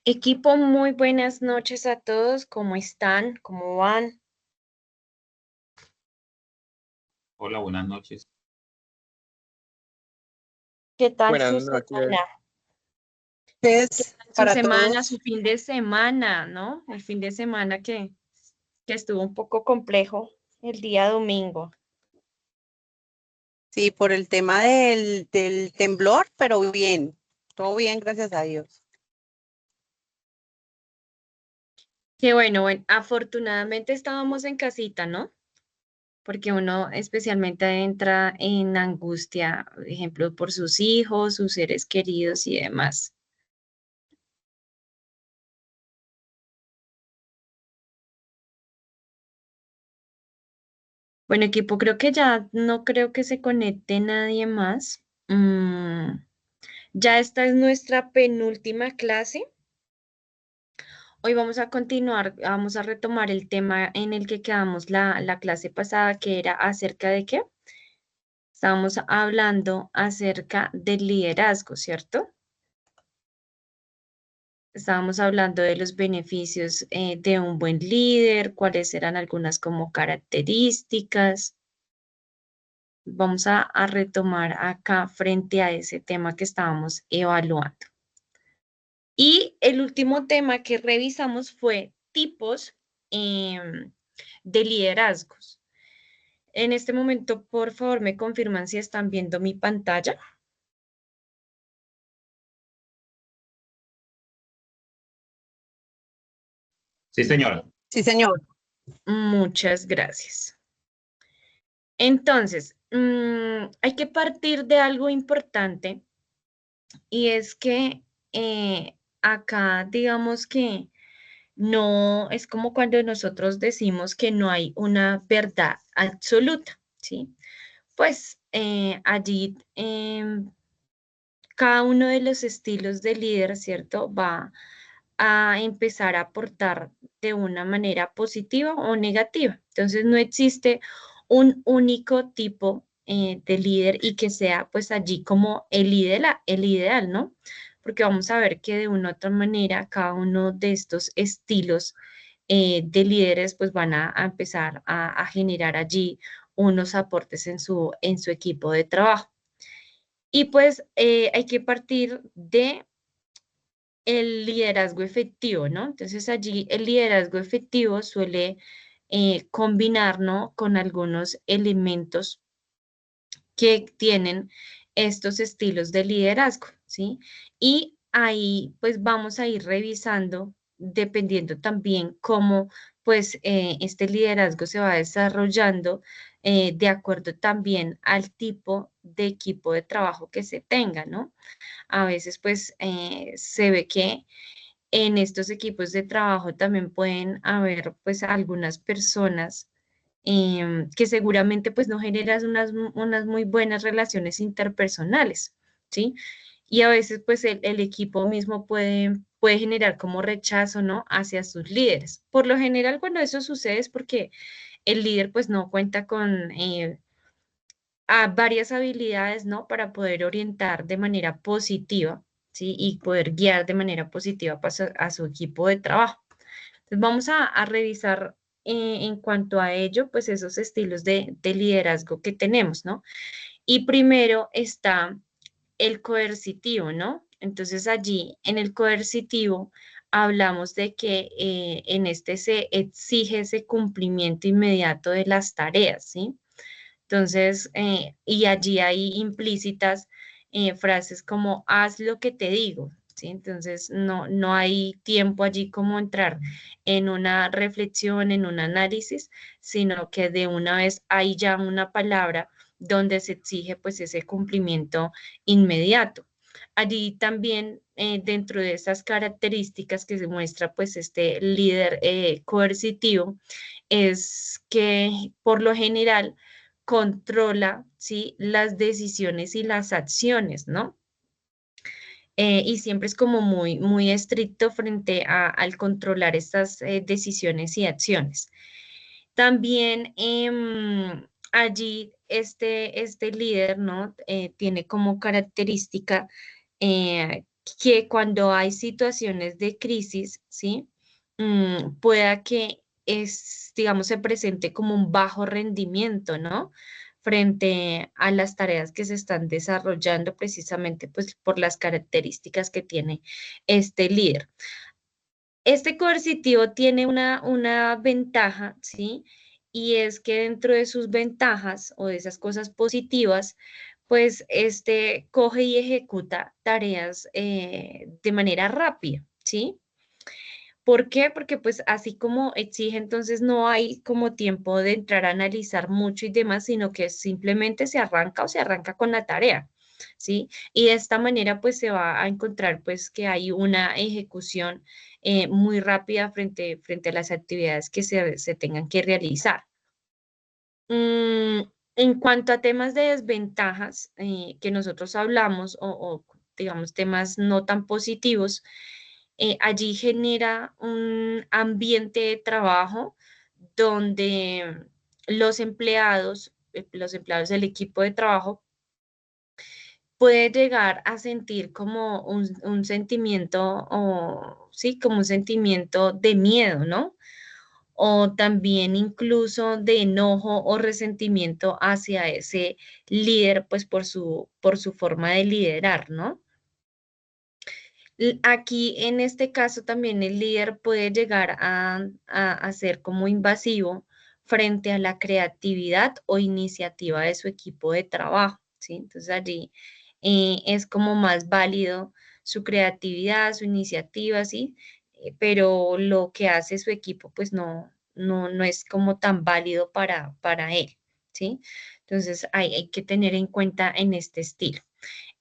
Equipo, muy buenas noches a todos. ¿Cómo están? ¿Cómo van? Hola, buenas noches. ¿Qué tal Buenas su noches. semana? ¿Qué Es tal su para semana, su todos. fin de semana, ¿no? El fin de semana que estuvo un poco complejo el día domingo. Sí, por el tema del temblor, pero bien, todo bien, gracias a Dios. Qué bueno, afortunadamente estábamos en casita, ¿no? Porque uno especialmente entra en angustia, por ejemplo, por sus hijos, sus seres queridos y demás. Bueno, equipo, creo que ya no creo que se conecte nadie más. Ya esta es nuestra penúltima clase. Hoy vamos a continuar, vamos a retomar el tema en el que quedamos la clase pasada, que era acerca de qué. Estábamos hablando acerca del liderazgo, ¿cierto? Estábamos hablando de los beneficios de un buen líder, cuáles eran algunas como características. Vamos a retomar acá frente a ese tema que estábamos evaluando. Y el último tema que revisamos fue tipos de liderazgos. En este momento, por favor, me confirman si están viendo mi pantalla. Sí, señora. Sí, señor. Muchas gracias. Entonces, hay que partir de algo importante y es que acá digamos que no es como cuando nosotros decimos que no hay una verdad absoluta, ¿sí? Pues allí cada uno de los estilos de líder, ¿cierto? Va a empezar a aportar de una manera positiva o negativa. Entonces no existe un único tipo de líder y que sea pues allí como el ideal, ¿no? Porque vamos a ver que de una u otra manera cada uno de estos estilos de líderes pues van a empezar a generar allí unos aportes en su equipo de trabajo. Y pues hay que partir de el liderazgo efectivo, ¿no? Entonces allí el liderazgo efectivo suele combinar, ¿no? Con algunos elementos que tienen estos estilos de liderazgo, ¿sí? Y ahí pues vamos a ir revisando, dependiendo también cómo pues este liderazgo se va desarrollando de acuerdo también al tipo de equipo de trabajo que se tenga, ¿no? A veces pues se ve que en estos equipos de trabajo también pueden haber pues algunas personas que seguramente pues no generas unas muy buenas relaciones interpersonales, ¿sí? Y a veces pues el equipo mismo puede generar como rechazo, ¿no? Hacia sus líderes. Por lo general cuando eso sucede es porque el líder pues no cuenta con varias habilidades, ¿no? Para poder orientar de manera positiva, ¿sí? Y poder guiar de manera positiva a su equipo de trabajo. Entonces vamos a revisar en cuanto a ello, pues esos estilos de liderazgo que tenemos, ¿no? Y primero está el coercitivo, ¿no? Entonces allí en el coercitivo hablamos de que en este se exige ese cumplimiento inmediato de las tareas, ¿sí? Entonces, y allí hay implícitas frases como haz lo que te digo, ¿sí? Entonces, no hay tiempo allí como entrar en una reflexión, en un análisis, sino que de una vez hay ya una palabra donde se exige pues ese cumplimiento inmediato. Allí también dentro de esas características que se muestra pues este líder coercitivo es que por lo general controla, ¿sí? Las decisiones y las acciones, ¿no? Y siempre es como muy estricto frente al controlar estas decisiones y acciones. También allí este líder, ¿no? Tiene como característica que cuando hay situaciones de crisis, ¿sí? Pueda que digamos, se presente como un bajo rendimiento, ¿no? Frente a las tareas que se están desarrollando precisamente pues por las características que tiene este líder. Este coercitivo tiene una ventaja, ¿sí? Y es que dentro de sus ventajas o de esas cosas positivas, pues este coge y ejecuta tareas de manera rápida, ¿sí? ¿Por qué? Porque pues así como exige, entonces no hay como tiempo de entrar a analizar mucho y demás, sino que simplemente se arranca o se arranca con la tarea, ¿sí? Y de esta manera pues se va a encontrar pues que hay una ejecución muy rápida frente a las actividades que se tengan que realizar. Mm, en cuanto a temas de desventajas que nosotros hablamos o digamos temas no tan positivos, allí genera un ambiente de trabajo donde los empleados del equipo de trabajo puede llegar a sentir como un sentimiento o sí, como un sentimiento de miedo, ¿no? O también incluso de enojo o resentimiento hacia ese líder, pues por su forma de liderar, ¿no? Aquí en este caso también el líder puede llegar a ser como invasivo frente a la creatividad o iniciativa de su equipo de trabajo, ¿sí? Entonces allí es como más válido su creatividad, su iniciativa, ¿sí? Pero lo que hace su equipo pues no es como tan válido para él, ¿sí? Entonces hay que tener en cuenta en este estilo.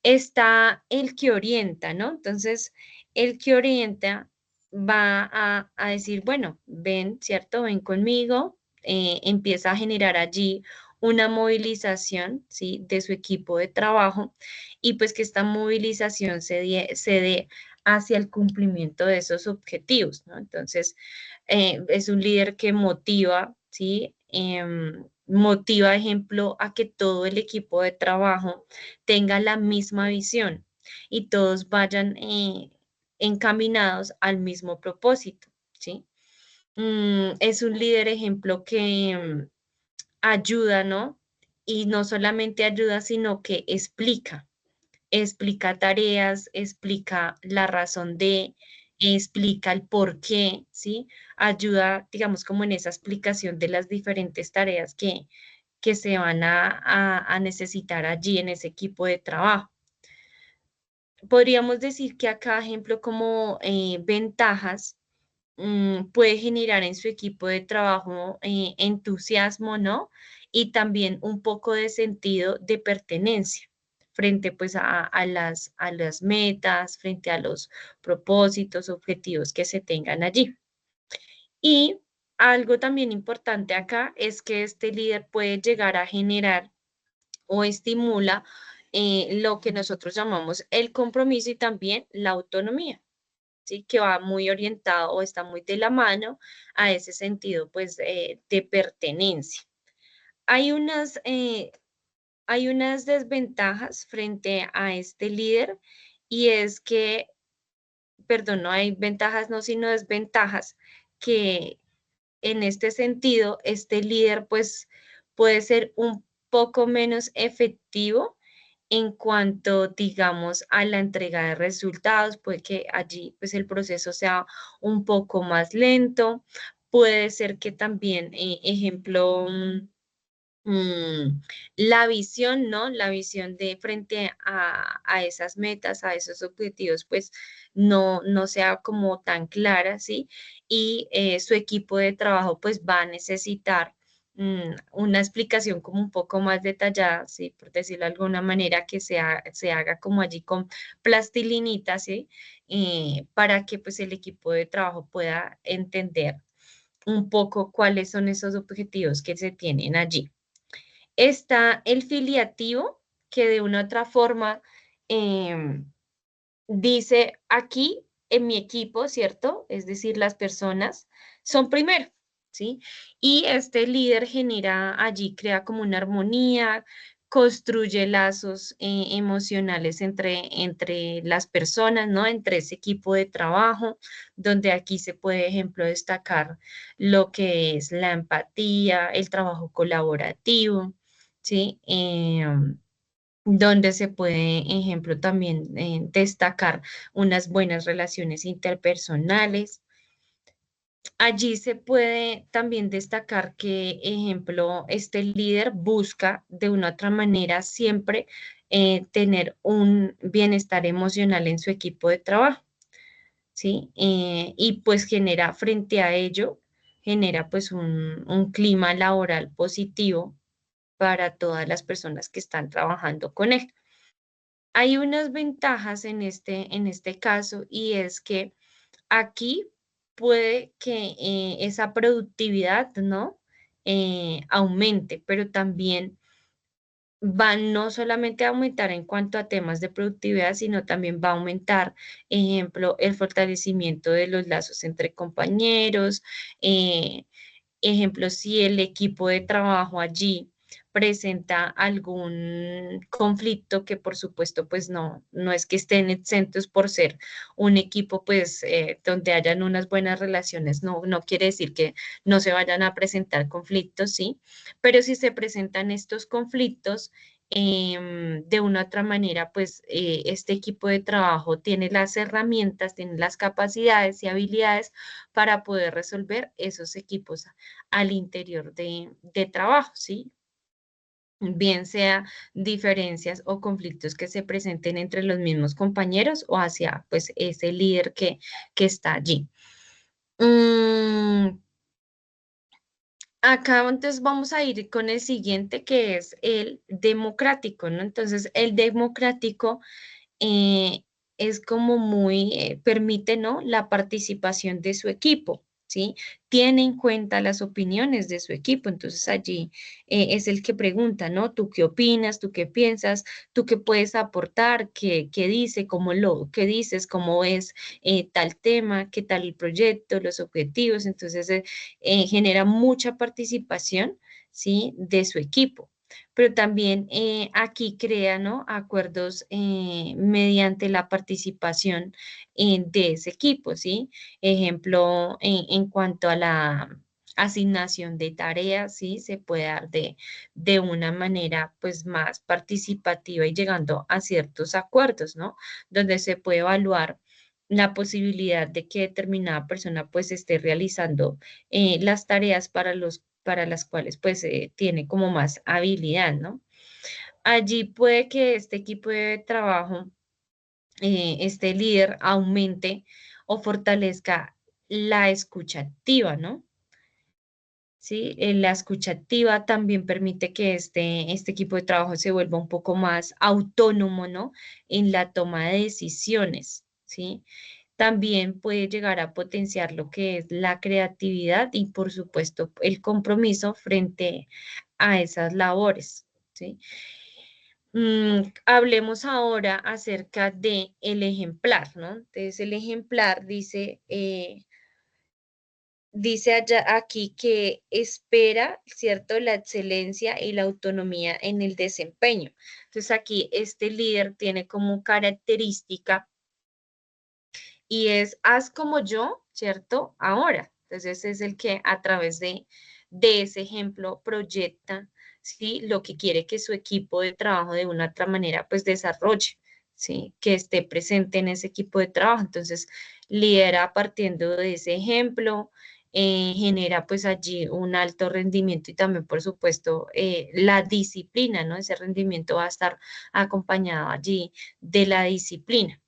Está el que orienta, ¿no? Entonces, el que orienta va a decir, bueno, ven, ¿cierto? Ven conmigo, empieza a generar allí una movilización, ¿sí? De su equipo de trabajo y pues que esta movilización se dé hacia el cumplimiento de esos objetivos, ¿no? Entonces, es un líder que motiva, ¿sí? Motiva, ejemplo, a que todo el equipo de trabajo tenga la misma visión y todos vayan encaminados al mismo propósito, ¿sí? Es un líder ejemplo que ayuda, ¿no? Y no solamente ayuda, sino que explica tareas, explica la razón de, explica el por qué, ¿sí? Ayuda, digamos, como en esa explicación de las diferentes tareas que se van a necesitar allí en ese equipo de trabajo. Podríamos decir que acá, ejemplo, como ventajas, puede generar en su equipo de trabajo entusiasmo, ¿no? Y también un poco de sentido de pertenencia frente pues a las metas, frente a los propósitos, objetivos que se tengan allí. Y algo también importante acá es que este líder puede llegar a generar o estimula lo que nosotros llamamos el compromiso y también la autonomía, ¿sí? Que va muy orientado o está muy de la mano a ese sentido, pues, de pertenencia. Hay hay unas desventajas frente a este líder y es que, perdón, no hay ventajas, no, sino desventajas que en este sentido, este líder pues puede ser un poco menos efectivo en cuanto, digamos, a la entrega de resultados, puede que allí pues el proceso sea un poco más lento, puede ser que también, ejemplo, la visión, ¿no? La visión de frente a esas metas, a esos objetivos, pues no sea como tan clara, ¿sí? Y su equipo de trabajo pues va a necesitar una explicación como un poco más detallada, ¿sí? Por decirlo de alguna manera, que se haga como allí con plastilinita, ¿sí? Para que pues el equipo de trabajo pueda entender un poco cuáles son esos objetivos que se tienen allí. Está el filiativo, que de una u otra forma dice aquí en mi equipo, ¿cierto? Es decir, las personas son primero, ¿sí? Y este líder genera allí, crea como una armonía, construye lazos emocionales entre las personas, ¿no? Entre ese equipo de trabajo, donde aquí se puede, ejemplo, destacar lo que es la empatía, el trabajo colaborativo, ¿sí? Donde se puede, ejemplo, también destacar unas buenas relaciones interpersonales. Allí se puede también destacar que, ejemplo, este líder busca de una u otra manera siempre tener un bienestar emocional en su equipo de trabajo, ¿sí? Y pues genera frente a ello, genera pues un clima laboral positivo para todas las personas que están trabajando con él. Hay unas ventajas en este caso y es que aquí puede que esa productividad, ¿no? Aumente, pero también va no solamente a aumentar en cuanto a temas de productividad, sino también va a aumentar, ejemplo, el fortalecimiento de los lazos entre compañeros, eh, ejemplo, si el equipo de trabajo allí presenta algún conflicto que por supuesto pues no es que estén exentos por ser un equipo pues donde hayan unas buenas relaciones, no quiere decir que no se vayan a presentar conflictos, ¿sí? Pero si se presentan estos conflictos, de una u otra manera, pues este equipo de trabajo tiene las herramientas, tiene las capacidades y habilidades para poder resolver esos equipos al interior de trabajo, ¿sí? Bien sea diferencias o conflictos que se presenten entre los mismos compañeros o hacia pues ese líder que está allí. Acá entonces vamos a ir con el siguiente que es el democrático, ¿no? Entonces el democrático eh, es como muy, permite, ¿no? La participación de su equipo, ¿sí? Tiene en cuenta las opiniones de su equipo, entonces allí es el que pregunta, ¿no? ¿Tú qué opinas? ¿Tú qué piensas? ¿Tú qué puedes aportar? ¿Qué dice? ¿Qué dices? ¿Cómo ves tal tema? ¿Qué tal el proyecto? ¿Los objetivos? Entonces genera mucha participación, ¿sí? De su equipo, pero también aquí crea, ¿no? Acuerdos mediante la participación de ese equipo, ¿sí? Ejemplo, en cuanto a la asignación de tareas, ¿sí? Se puede dar de una manera, pues, más participativa y llegando a ciertos acuerdos, ¿no? Donde se puede evaluar la posibilidad de que determinada persona, pues, esté realizando las tareas para las cuales pues tiene como más habilidad, ¿no? Allí puede que este equipo de trabajo, este líder aumente o fortalezca la escucha activa, ¿no? Sí, la escucha activa también permite que este equipo de trabajo se vuelva un poco más autónomo, ¿no? En la toma de decisiones, ¿sí? También puede llegar a potenciar lo que es la creatividad y, por supuesto, el compromiso frente a esas labores, ¿sí? Hablemos ahora acerca de el ejemplar, ¿no? Entonces, el ejemplar dice allá aquí que espera, ¿cierto? La excelencia y la autonomía en el desempeño. Entonces, aquí este líder tiene como característica y es haz como yo, ¿cierto? Ahora. Entonces es el que a través de ese ejemplo proyecta, ¿sí? Lo que quiere que su equipo de trabajo de una otra manera pues desarrolle, ¿sí? Que esté presente en ese equipo de trabajo. Entonces lidera partiendo de ese ejemplo, genera pues allí un alto rendimiento y también por supuesto la disciplina, ¿no? Ese rendimiento va a estar acompañado allí de la disciplina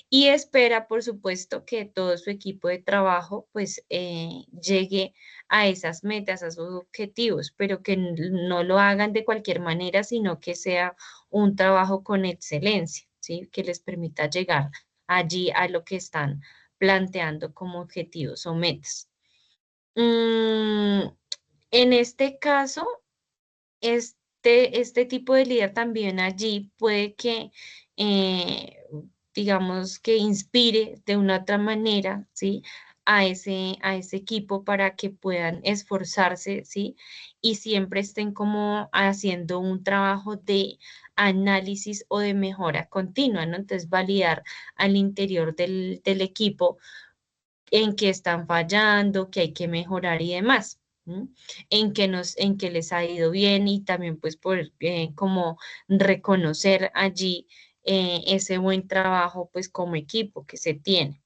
y espera, por supuesto, que todo su equipo de trabajo pues llegue a esas metas, a esos objetivos, pero que no lo hagan de cualquier manera, sino que sea un trabajo con excelencia, ¿sí? Que les permita llegar allí a lo que están planteando como objetivos o metas. Mm, en este caso, este tipo de líder también allí puede que, digamos, que inspire de una otra manera, ¿sí? a ese equipo para que puedan esforzarse, ¿sí? Y siempre estén como haciendo un trabajo de análisis o de mejora continua, ¿no? Entonces, validar al interior del equipo en qué están fallando, qué hay que mejorar y demás. ¿M? En qué les ha ido bien y también pues por como reconocer allí ese buen trabajo pues como equipo que se tiene.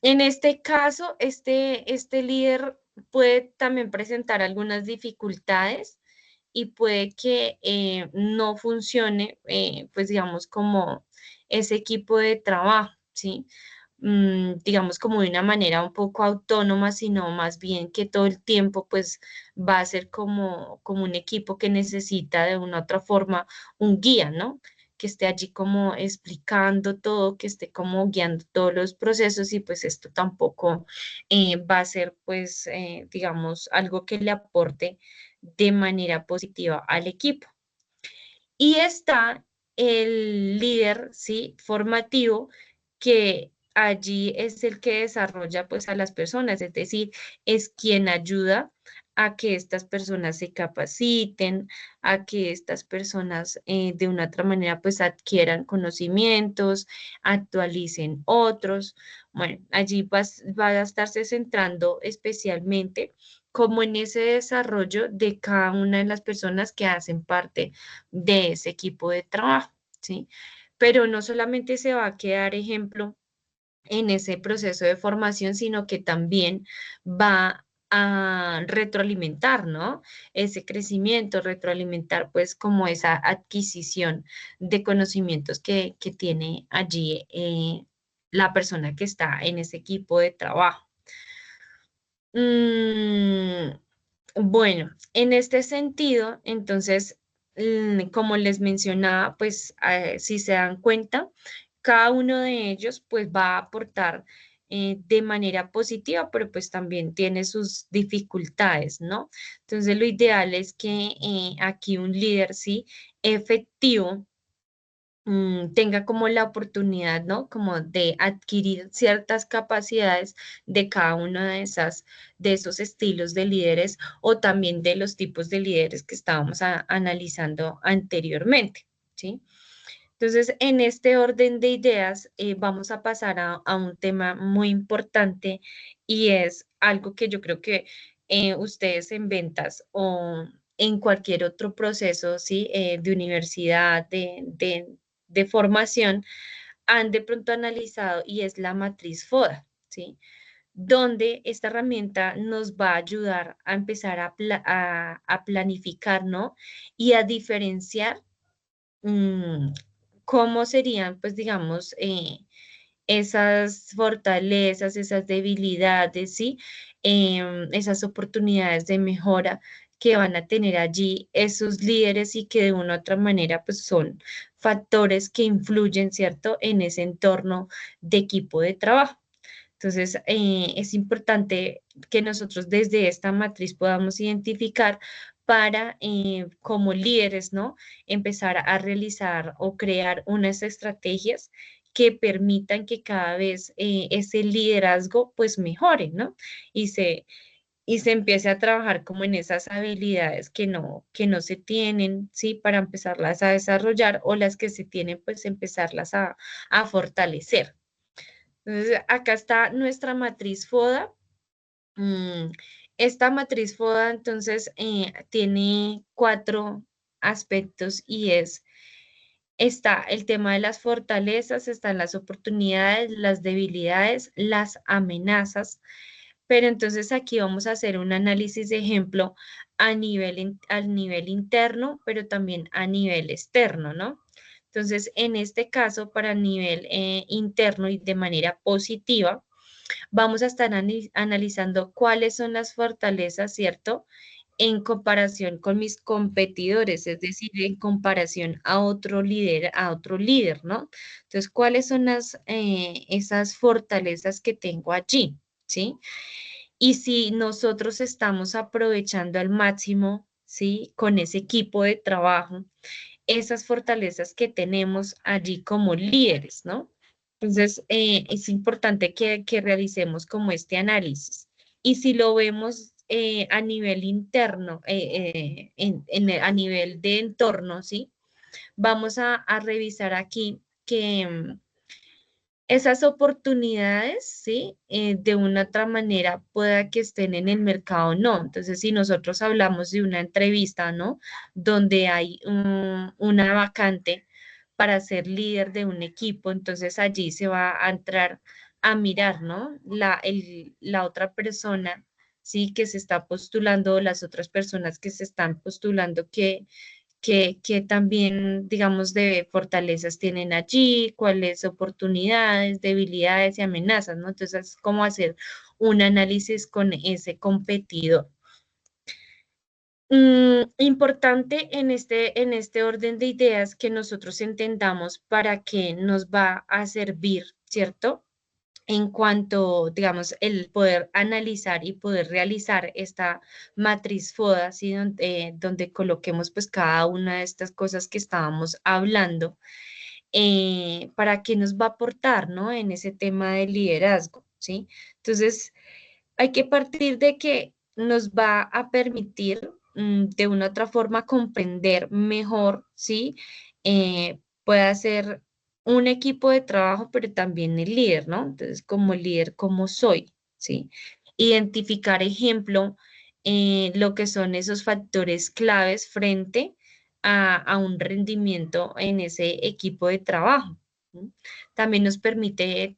En este caso, este líder puede también presentar algunas dificultades y puede que no funcione, pues digamos, como ese equipo de trabajo, ¿sí? Digamos, como de una manera un poco autónoma, sino más bien que todo el tiempo, pues, va a ser como un equipo que necesita de una u otra forma un guía, ¿no? Que esté allí como explicando todo, que esté como guiando todos los procesos y pues esto tampoco va a ser pues digamos algo que le aporte de manera positiva al equipo. Y está el líder, ¿sí? Formativo, que allí es el que desarrolla pues a las personas, es decir, es quien ayuda a que estas personas se capaciten, a que estas personas de una otra manera pues adquieran conocimientos, actualicen otros. Bueno, allí va a estarse centrando especialmente como en ese desarrollo de cada una de las personas que hacen parte de ese equipo de trabajo, ¿sí? Pero no solamente se va a quedar ejemplo en ese proceso de formación, sino que también va a retroalimentar, ¿no? Ese crecimiento, retroalimentar pues como esa adquisición de conocimientos que tiene allí la persona que está en ese equipo de trabajo. Mm, bueno, en este sentido, entonces, como les mencionaba, pues si se dan cuenta, cada uno de ellos pues va a aportar de manera positiva, pero pues también tiene sus dificultades, ¿no? Entonces, lo ideal es que aquí un líder, sí, efectivo, tenga como la oportunidad, ¿no? Como de adquirir ciertas capacidades de cada uno de esos estilos de líderes o también de los tipos de líderes que estábamos analizando anteriormente, ¿sí? Entonces, en este orden de ideas, vamos a pasar a un tema muy importante y es algo que yo creo que ustedes en ventas o en cualquier otro proceso, ¿sí? De universidad, de formación, han de pronto analizado y es la matriz FODA, ¿sí? Donde esta herramienta nos va a ayudar a empezar a planificar, ¿no? Y a diferenciar mm, cómo serían, pues digamos, esas fortalezas, esas debilidades, ¿sí? Esas oportunidades de mejora que van a tener allí esos líderes y que de una u otra manera, pues son factores que influyen, ¿cierto?, en ese entorno de equipo de trabajo. Entonces, es importante que nosotros desde esta matriz podamos identificar para, como líderes, ¿no? Empezar a realizar o crear unas estrategias que permitan que cada vez ese liderazgo pues mejore, ¿no? Y se empiece a trabajar como en esas habilidades que no se tienen, ¿sí? Para empezarlas a desarrollar o las que se tienen, pues empezarlas a fortalecer. Entonces, acá está nuestra matriz FODA. Mm, Esta matriz FODA, entonces, tiene 4 aspectos y está el tema de las fortalezas, están las oportunidades, las debilidades, las amenazas. Pero entonces aquí vamos a hacer un análisis de ejemplo al nivel interno, pero también a nivel externo, ¿no? Entonces, en este caso, para nivel interno y de manera positiva, vamos a estar analizando cuáles son las fortalezas, ¿cierto? En comparación con mis competidores, es decir, en comparación a otro líder, ¿no? Entonces, ¿cuáles son esas fortalezas que tengo allí? ¿Sí? Y si nosotros estamos aprovechando al máximo, ¿sí? Con ese equipo de trabajo, esas fortalezas que tenemos allí como líderes, ¿no? Entonces, es importante que realicemos como este análisis. Y si lo vemos a nivel interno, a nivel de entorno, ¿sí? Vamos a revisar aquí que esas oportunidades, ¿sí? De una otra manera pueda que estén en el mercado o no. Entonces, si nosotros hablamos de una entrevista, ¿no? Donde hay una vacante para ser líder de un equipo, entonces allí se va a entrar a mirar, ¿no? La otra persona, ¿sí? Que se está postulando, las otras personas que se están postulando, que también, digamos, de fortalezas tienen allí, cuáles oportunidades, debilidades y amenazas, ¿no? Entonces, es como hacer un análisis con ese competidor. Importante en este orden de ideas que nosotros entendamos para qué nos va a servir, ¿cierto? En cuanto, digamos, el poder analizar y poder realizar esta matriz FODA, ¿sí? Donde coloquemos pues cada una de estas cosas que estábamos hablando, para qué nos va a aportar, ¿no? En ese tema de liderazgo, ¿sí? Entonces, hay que partir de que nos va a permitir de una u otra forma comprender mejor, ¿sí? Puede ser un equipo de trabajo, pero también el líder, ¿no? Entonces, como líder, ¿cómo soy? ¿Sí? Identificar, ejemplo, lo que son esos factores claves frente a un rendimiento en ese equipo de trabajo. ¿Sí? También nos permite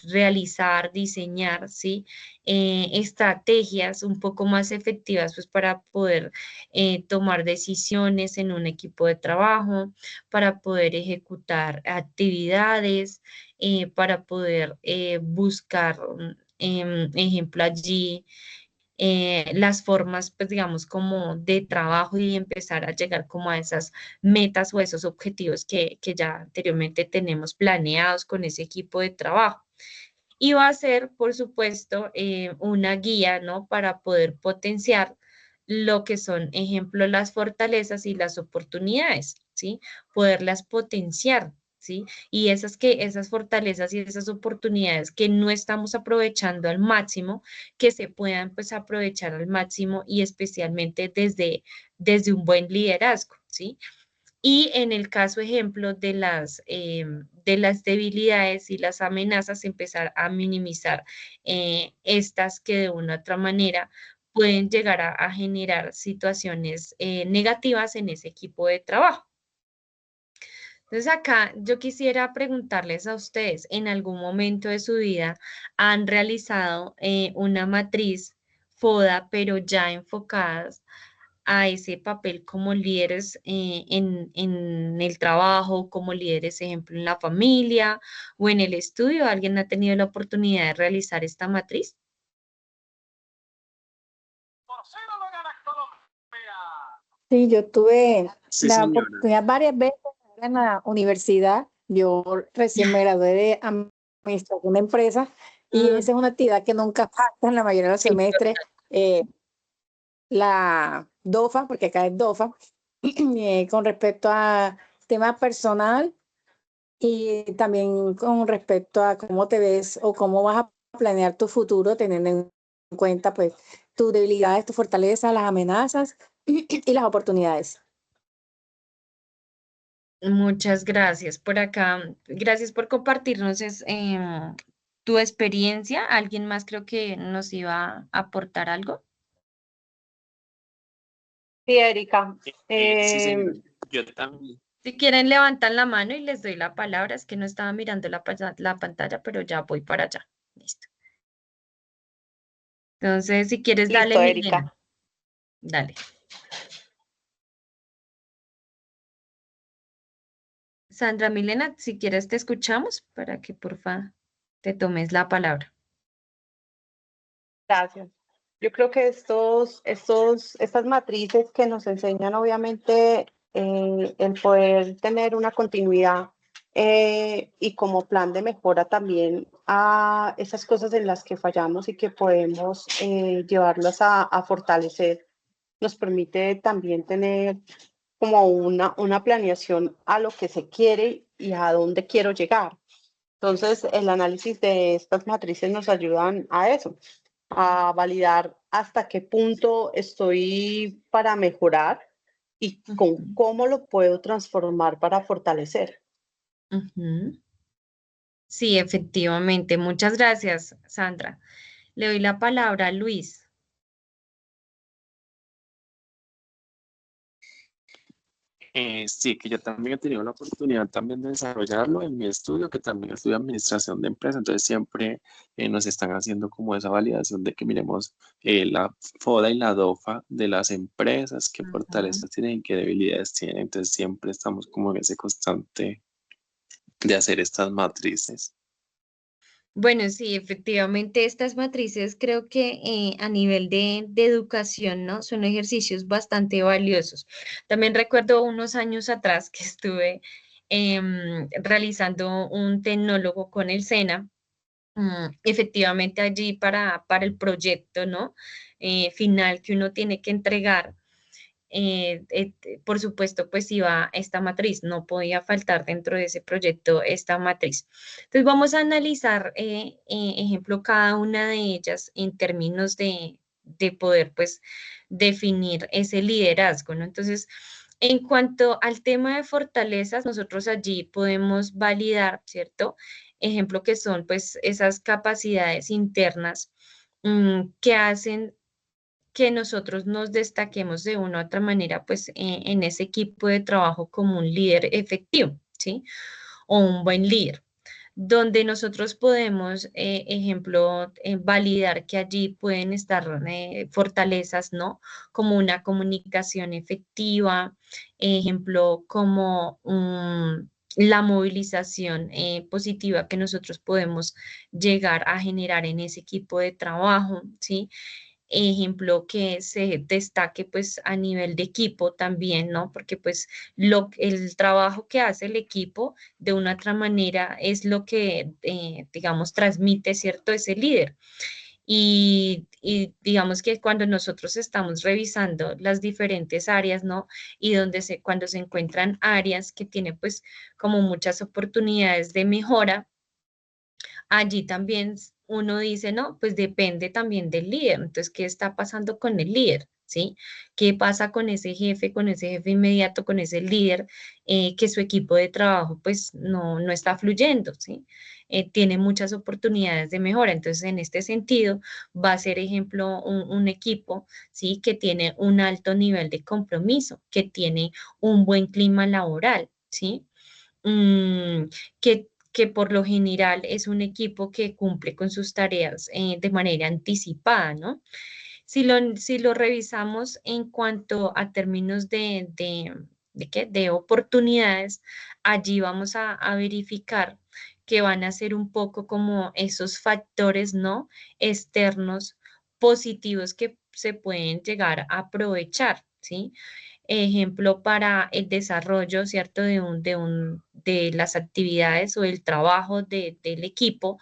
realizar, diseñar, ¿sí? Estrategias un poco más efectivas pues, para poder tomar decisiones en un equipo de trabajo, para poder ejecutar actividades, para poder buscar, ejemplo, allí las formas, pues digamos, como de trabajo y empezar a llegar como a esas metas o esos objetivos que ya anteriormente tenemos planeados con ese equipo de trabajo. Y va a ser, por supuesto, una guía, ¿no? Para poder potenciar lo que son, ejemplo, las fortalezas y las oportunidades, ¿sí? Poderlas potenciar, ¿sí? Y esas fortalezas y esas oportunidades que no estamos aprovechando al máximo, que se puedan, pues, aprovechar al máximo y especialmente desde un buen liderazgo, ¿sí? Y en el caso, ejemplo, de las debilidades y las amenazas, empezar a minimizar estas que de una u otra manera pueden llegar a generar situaciones negativas en ese equipo de trabajo. Entonces acá yo quisiera preguntarles a ustedes, ¿en algún momento de su vida han realizado una matriz FODA, pero ya enfocadas a ese papel como líderes en el trabajo, como líderes, ejemplo, en la familia o en el estudio? ¿Alguien ha tenido la oportunidad de realizar esta matriz? Sí, yo tuve Sí, la señora. oportunidad varias veces en la universidad. Yo recién me gradué de administración de empresas y Mm, esa es una actividad que nunca falta en la mayoría de los sí, semestres. La DOFA, porque acá es DOFA, con respecto a tema personal y también con respecto a cómo te ves o cómo vas a planear tu futuro, teniendo en cuenta pues tus debilidades, tus fortalezas, las amenazas y las oportunidades. muchas gracias por acá. Gracias por compartirnos tu experiencia. ¿Alguien más creo que nos iba a aportar algo? Sí, Erika. Sí, Eh, señora. Yo también. Si quieren, levantan la mano y les doy la palabra. Es que no estaba mirando la pantalla, pero ya voy para allá. Listo. Entonces, si quieres, dale, listo, Milena. Erika. Dale. Sandra Milena, si quieres, te escuchamos para que porfa te tomes la palabra. Gracias. Yo creo que estas matrices que nos enseñan, obviamente, el poder tener una continuidad y como plan de mejora también a esas cosas en las que fallamos y que podemos llevarlas a fortalecer, nos permite también tener como una planeación a lo que se quiere y a dónde quiero llegar. Entonces, el análisis de estas matrices nos ayudan a eso, a validar hasta qué punto estoy para mejorar y cómo lo puedo transformar para fortalecer. Ujú. Sí, efectivamente. Muchas gracias, Sandra. Le doy la palabra a Luis. Sí, que yo también he tenido la oportunidad también de desarrollarlo en mi estudio, que también estudio administración de empresas, entonces siempre nos están haciendo como esa validación de que miremos la FODA y la DOFA de las empresas, qué fortalezas tienen, qué debilidades tienen, entonces siempre estamos como en ese constante de hacer estas matrices. Bueno, sí, efectivamente, estas matrices creo que a nivel de educación, ¿no? Son ejercicios bastante valiosos. También recuerdo unos años atrás que estuve realizando un tecnólogo con el SENA, efectivamente allí para el proyecto, ¿no? Final que uno tiene que entregar. Por supuesto, pues iba esta matriz, no podía faltar dentro de ese proyecto esta matriz. Entonces vamos a analizar, ejemplo, cada una de ellas en términos de poder, pues, definir ese liderazgo, ¿no? Entonces, en cuanto al tema de fortalezas, nosotros allí podemos validar, ¿cierto? Ejemplo que son, pues, esas capacidades internas que hacen que nosotros nos destaquemos de una u otra manera, pues en ese equipo de trabajo como un líder efectivo, ¿sí? O un buen líder, donde nosotros podemos, ejemplo, validar que allí pueden estar fortalezas, ¿no? Como una comunicación efectiva, ejemplo, como la movilización positiva que nosotros podemos llegar a generar en ese equipo de trabajo, ¿sí? Ejemplo que se destaque pues a nivel de equipo también, ¿no? Porque pues el trabajo que hace el equipo de una otra manera es lo que, digamos, transmite, ¿cierto? Ese líder. Y digamos que cuando nosotros estamos revisando las diferentes áreas, ¿no? Y cuando se encuentran áreas que tienen pues como muchas oportunidades de mejora, allí también uno dice, no, pues depende también del líder. Entonces, ¿qué está pasando con el líder? ¿Sí? ¿Qué pasa con ese jefe inmediato, con ese líder, que su equipo de trabajo pues no está fluyendo, ¿sí? Tiene muchas oportunidades de mejora. Entonces, en este sentido, va a ser ejemplo un equipo, ¿sí? Que tiene un alto nivel de compromiso, que tiene un buen clima laboral, ¿sí? mm, que por lo general es un equipo que cumple con sus tareas de manera anticipada, ¿no? Si lo revisamos en cuanto a términos de oportunidades, allí vamos a verificar que van a ser un poco como esos factores, ¿no? Externos positivos que se pueden llegar a aprovechar, ¿sí? Ejemplo para el desarrollo, ¿cierto? De las actividades o el trabajo del equipo.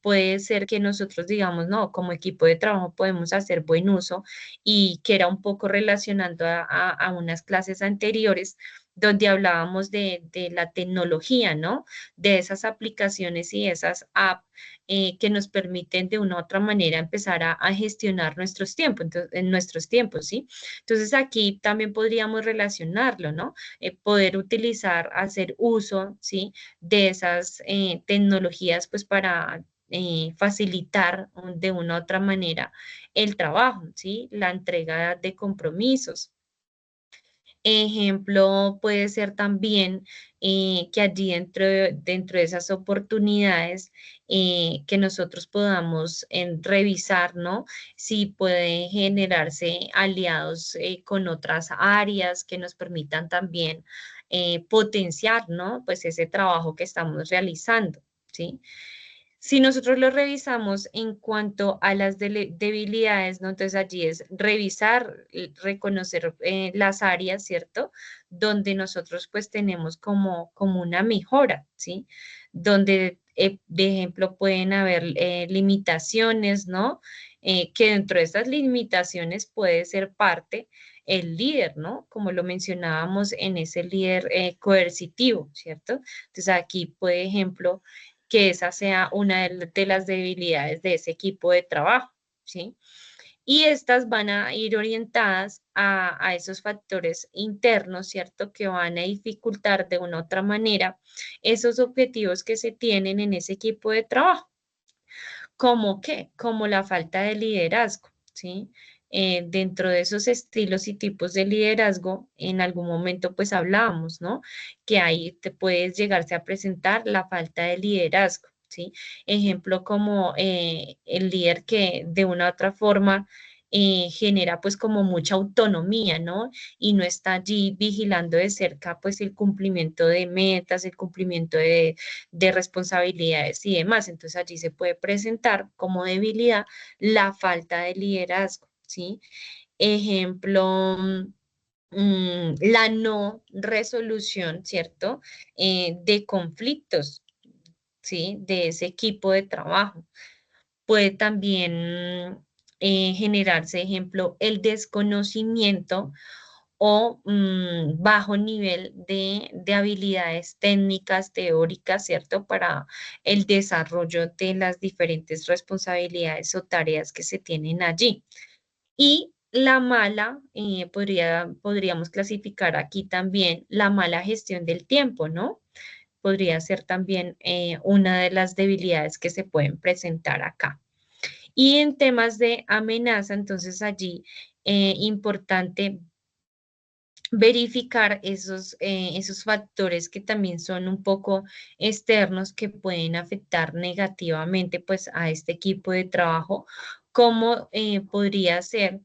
Puede ser que nosotros digamos, no, como equipo de trabajo podemos hacer buen uso y que era un poco relacionando a unas clases anteriores donde hablábamos de la tecnología, ¿no? De esas aplicaciones y esas apps que nos permiten de una u otra manera empezar a gestionar nuestros tiempos, en nuestros tiempos, ¿sí? Entonces aquí también podríamos relacionarlo, ¿no? Poder utilizar, hacer uso, ¿sí? De esas tecnologías, pues para facilitar de una u otra manera el trabajo, ¿sí? La entrega de compromisos. Ejemplo, puede ser también que allí dentro de esas oportunidades que nosotros podamos revisar, ¿no? Si pueden generarse aliados con otras áreas que nos permitan también potenciar, ¿no? Pues ese trabajo que estamos realizando, ¿sí? Si nosotros lo revisamos en cuanto a las debilidades, ¿no? Entonces allí es revisar, reconocer las áreas, ¿cierto? Donde nosotros pues tenemos como una mejora, ¿sí? Donde, de ejemplo, pueden haber limitaciones, ¿no? que dentro de estas limitaciones puede ser parte el líder, ¿no? Como lo mencionábamos en ese líder coercitivo, ¿cierto? Entonces aquí, por ejemplo, que esa sea una de las debilidades de ese equipo de trabajo, ¿sí? Y estas van a ir orientadas a esos factores internos, ¿cierto? Que van a dificultar de una u otra manera esos objetivos que se tienen en ese equipo de trabajo. ¿Cómo qué? Como la falta de liderazgo, ¿sí? Dentro de esos estilos y tipos de liderazgo, en algún momento pues hablábamos, ¿no? Que ahí te puedes llegarse a presentar la falta de liderazgo, ¿sí? Ejemplo como el líder que de una u otra forma genera pues como mucha autonomía, ¿no? Y no está allí vigilando de cerca pues el cumplimiento de metas, el cumplimiento de responsabilidades y demás. Entonces allí se puede presentar como debilidad la falta de liderazgo, ¿sí? Ejemplo, la no resolución, ¿cierto? De conflictos, ¿sí? De ese equipo de trabajo. Puede también generarse, ejemplo, el desconocimiento o bajo nivel de habilidades técnicas, teóricas, ¿cierto? Para el desarrollo de las diferentes responsabilidades o tareas que se tienen allí. Y la mala, podríamos clasificar aquí también la mala gestión del tiempo, ¿no? Podría ser también una de las debilidades que se pueden presentar acá. Y en temas de amenaza, entonces allí importante verificar esos factores que también son un poco externos que pueden afectar negativamente pues a este equipo de trabajo, como podría ser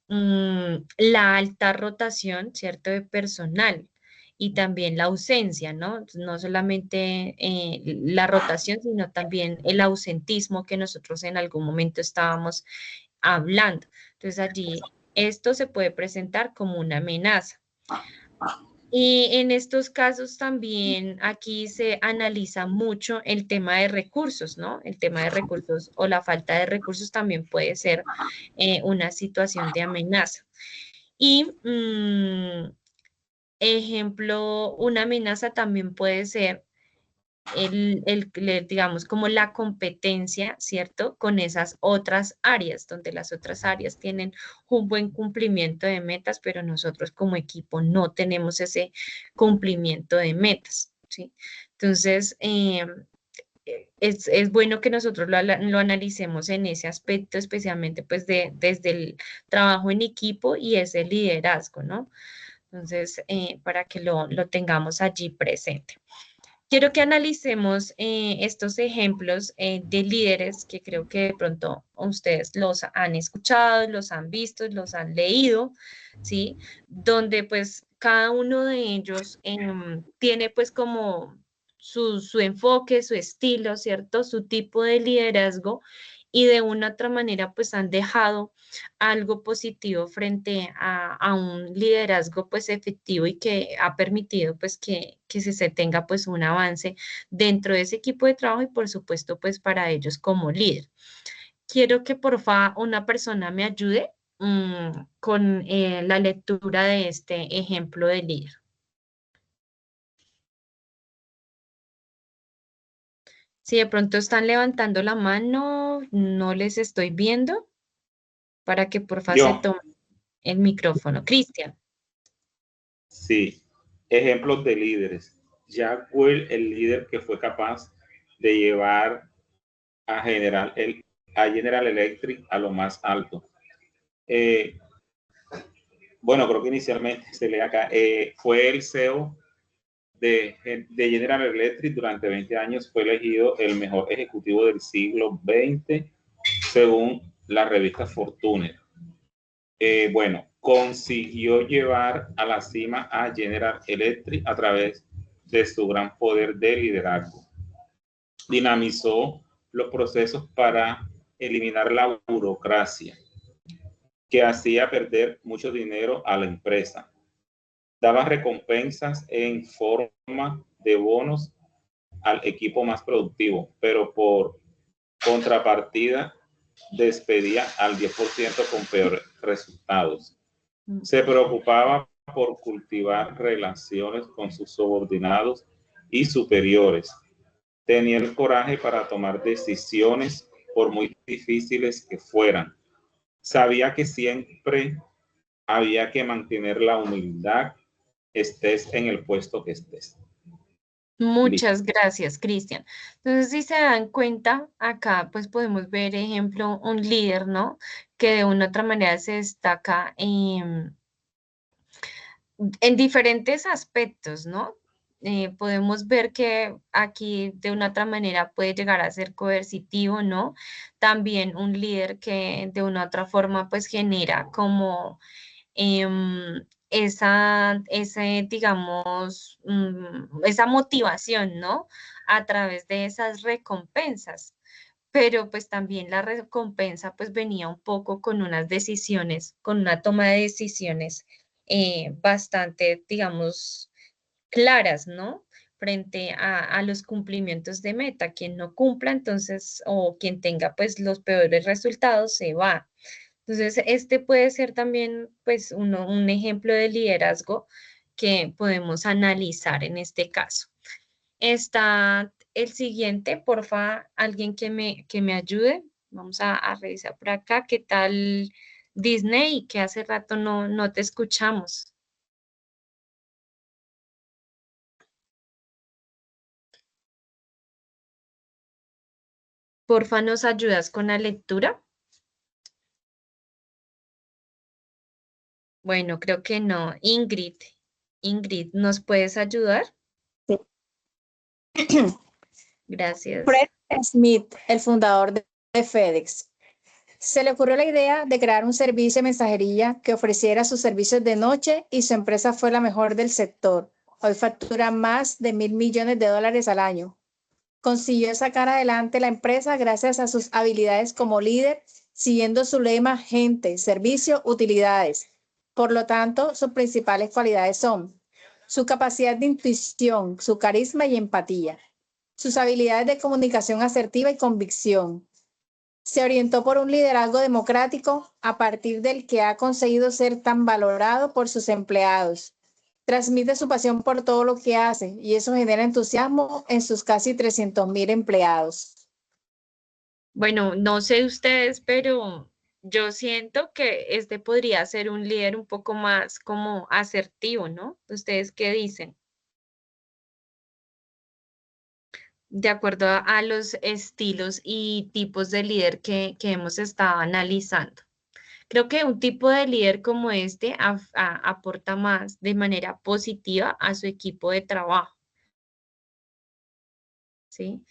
la alta rotación, ¿cierto?, de personal y también la ausencia, ¿no? No solamente la rotación, sino también el ausentismo que nosotros en algún momento estábamos hablando. Entonces allí esto se puede presentar como una amenaza. Y en estos casos también aquí se analiza mucho el tema de recursos, ¿no? El tema de recursos o la falta de recursos también puede ser una situación de amenaza. Y, ejemplo, una amenaza también puede ser digamos, como la competencia, ¿cierto? Con esas otras áreas, donde las otras áreas tienen un buen cumplimiento de metas, pero nosotros como equipo no tenemos ese cumplimiento de metas, ¿sí? Entonces, es bueno que nosotros lo analicemos en ese aspecto, especialmente pues desde el trabajo en equipo y ese liderazgo, ¿no? Entonces, para que lo tengamos allí presente. Quiero que analicemos estos ejemplos de líderes que creo que de pronto ustedes los han escuchado, los han visto, los han leído, ¿sí? Donde pues cada uno de ellos tiene pues como su enfoque, su estilo, ¿cierto? Su tipo de liderazgo y de una otra manera pues han dejado algo positivo frente a un liderazgo pues efectivo y que ha permitido pues que se tenga pues un avance dentro de ese equipo de trabajo y por supuesto pues para ellos como líder. Quiero que por favor una persona me ayude con la lectura de este ejemplo de líder. Si de pronto están levantando la mano, no les estoy viendo para que por favor se Yo, tomen el micrófono. Cristian. sí. Ejemplos de líderes. Jack Welch, el líder que fue capaz de llevar a General Electric a lo más alto. Bueno, creo que inicialmente se lee acá, fue el CEO de General Electric durante 20 años, fue elegido el mejor ejecutivo del siglo XX según la revista Fortune. Bueno, consiguió llevar a la cima a General Electric a través de su gran poder de liderazgo. Dinamizó los procesos para eliminar la burocracia que hacía perder mucho dinero a la empresa. Daba recompensas en forma de bonos al equipo más productivo, pero por contrapartida despedía al 10% con peores resultados. Se preocupaba por cultivar relaciones con sus subordinados y superiores. Tenía el coraje para tomar decisiones por muy difíciles que fueran. Sabía que siempre había que mantener la humildad, estés en el puesto que estés. Muchas gracias, Cristian. Entonces, si se dan cuenta, acá pues podemos ver, ejemplo, un líder, ¿no? Que de una u otra manera se destaca en diferentes aspectos, ¿no? Podemos ver que aquí de una otra manera puede llegar a ser coercitivo, ¿no? También un líder que de una u otra forma pues genera como digamos, esa motivación, ¿no? A través de esas recompensas. Pero pues también la recompensa pues venía un poco con unas decisiones, con una toma de decisiones bastante, digamos, claras, ¿no? Frente a los cumplimientos de meta. Quien no cumpla, entonces, o quien tenga pues los peores resultados, se va. Entonces, este puede ser también pues un ejemplo de liderazgo que podemos analizar en este caso. Está el siguiente, porfa, alguien que me ayude. Vamos a revisar por acá. ¿Qué tal Disney? Que hace rato no te escuchamos. Porfa, ¿nos ayudas con la lectura? Bueno, creo que no. Ingrid, ¿nos puedes ayudar? Sí. Gracias. Fred Smith, el fundador de FedEx, se le ocurrió la idea de crear un servicio de mensajería que ofreciera sus servicios de noche y su empresa fue la mejor del sector. Hoy factura más de $1.000 millones al año. Consiguió sacar adelante la empresa gracias a sus habilidades como líder, siguiendo su lema gente, servicio, utilidades. Por lo tanto, sus principales cualidades son su capacidad de intuición, su carisma y empatía, sus habilidades de comunicación asertiva y convicción. Se orientó por un liderazgo democrático a partir del que ha conseguido ser tan valorado por sus empleados. Transmite su pasión por todo lo que hace y eso genera entusiasmo en sus casi 300.000 empleados. Bueno, no sé ustedes, pero yo siento que este podría ser un líder un poco más como asertivo, ¿no? ¿Ustedes qué dicen? De acuerdo a los estilos y tipos de líder que hemos estado analizando. Creo que un tipo de líder como este aporta más de manera positiva a su equipo de trabajo, ¿sí?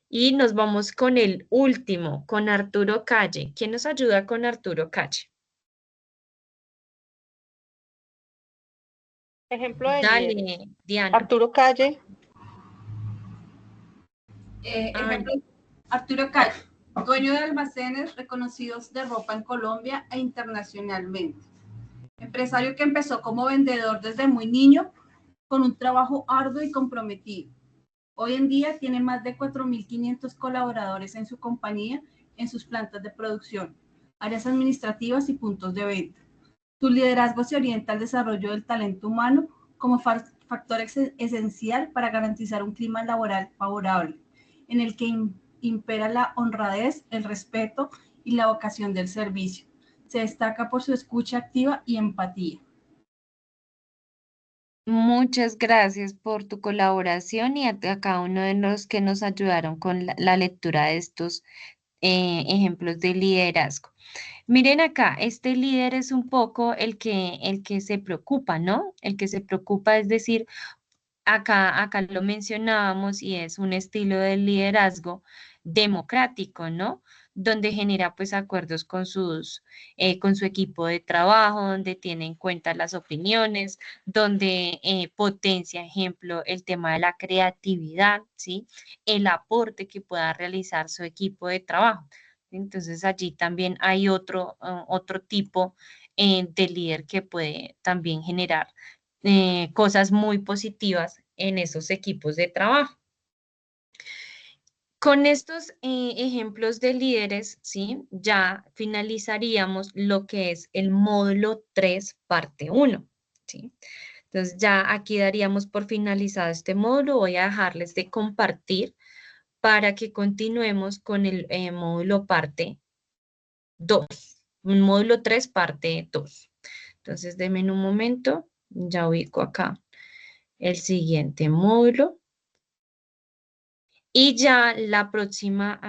Y nos vamos con el último, con Arturo Calle. ¿Quién nos ayuda con Arturo Calle? Ejemplo de líder. Dale, Diana. Arturo Calle. Ejemplo, Arturo Calle, dueño de almacenes reconocidos de ropa en Colombia e internacionalmente. Empresario que empezó como vendedor desde muy niño, con un trabajo arduo y comprometido. Hoy en día tiene más de 4.500 colaboradores en su compañía, en sus plantas de producción, áreas administrativas y puntos de venta. Su liderazgo se orienta al desarrollo del talento humano como factor esencial para garantizar un clima laboral favorable, en el que impera la honradez, el respeto y la vocación del servicio. Se destaca por su escucha activa y empatía. Muchas gracias por tu colaboración y a cada uno de los que nos ayudaron con la lectura de estos ejemplos de liderazgo. Miren acá, este líder es un poco el que se preocupa, ¿no? El que se preocupa, es decir, acá lo mencionábamos y es un estilo de liderazgo democrático, ¿no? Donde genera pues acuerdos con su equipo de trabajo, donde tiene en cuenta las opiniones, donde potencia, ejemplo, el tema de la creatividad, ¿sí? El aporte que pueda realizar su equipo de trabajo. Entonces allí también hay otro tipo de líder que puede también generar cosas muy positivas en esos equipos de trabajo. Con estos ejemplos de líderes, ¿sí? Ya finalizaríamos lo que es el módulo 3, parte 1, ¿sí? Entonces ya aquí daríamos por finalizado este módulo. Voy a dejarles de compartir para que continuemos con el módulo parte 2, un módulo 3, parte 2. Entonces, denme un momento, ya ubico acá el siguiente módulo. Y ya la próxima,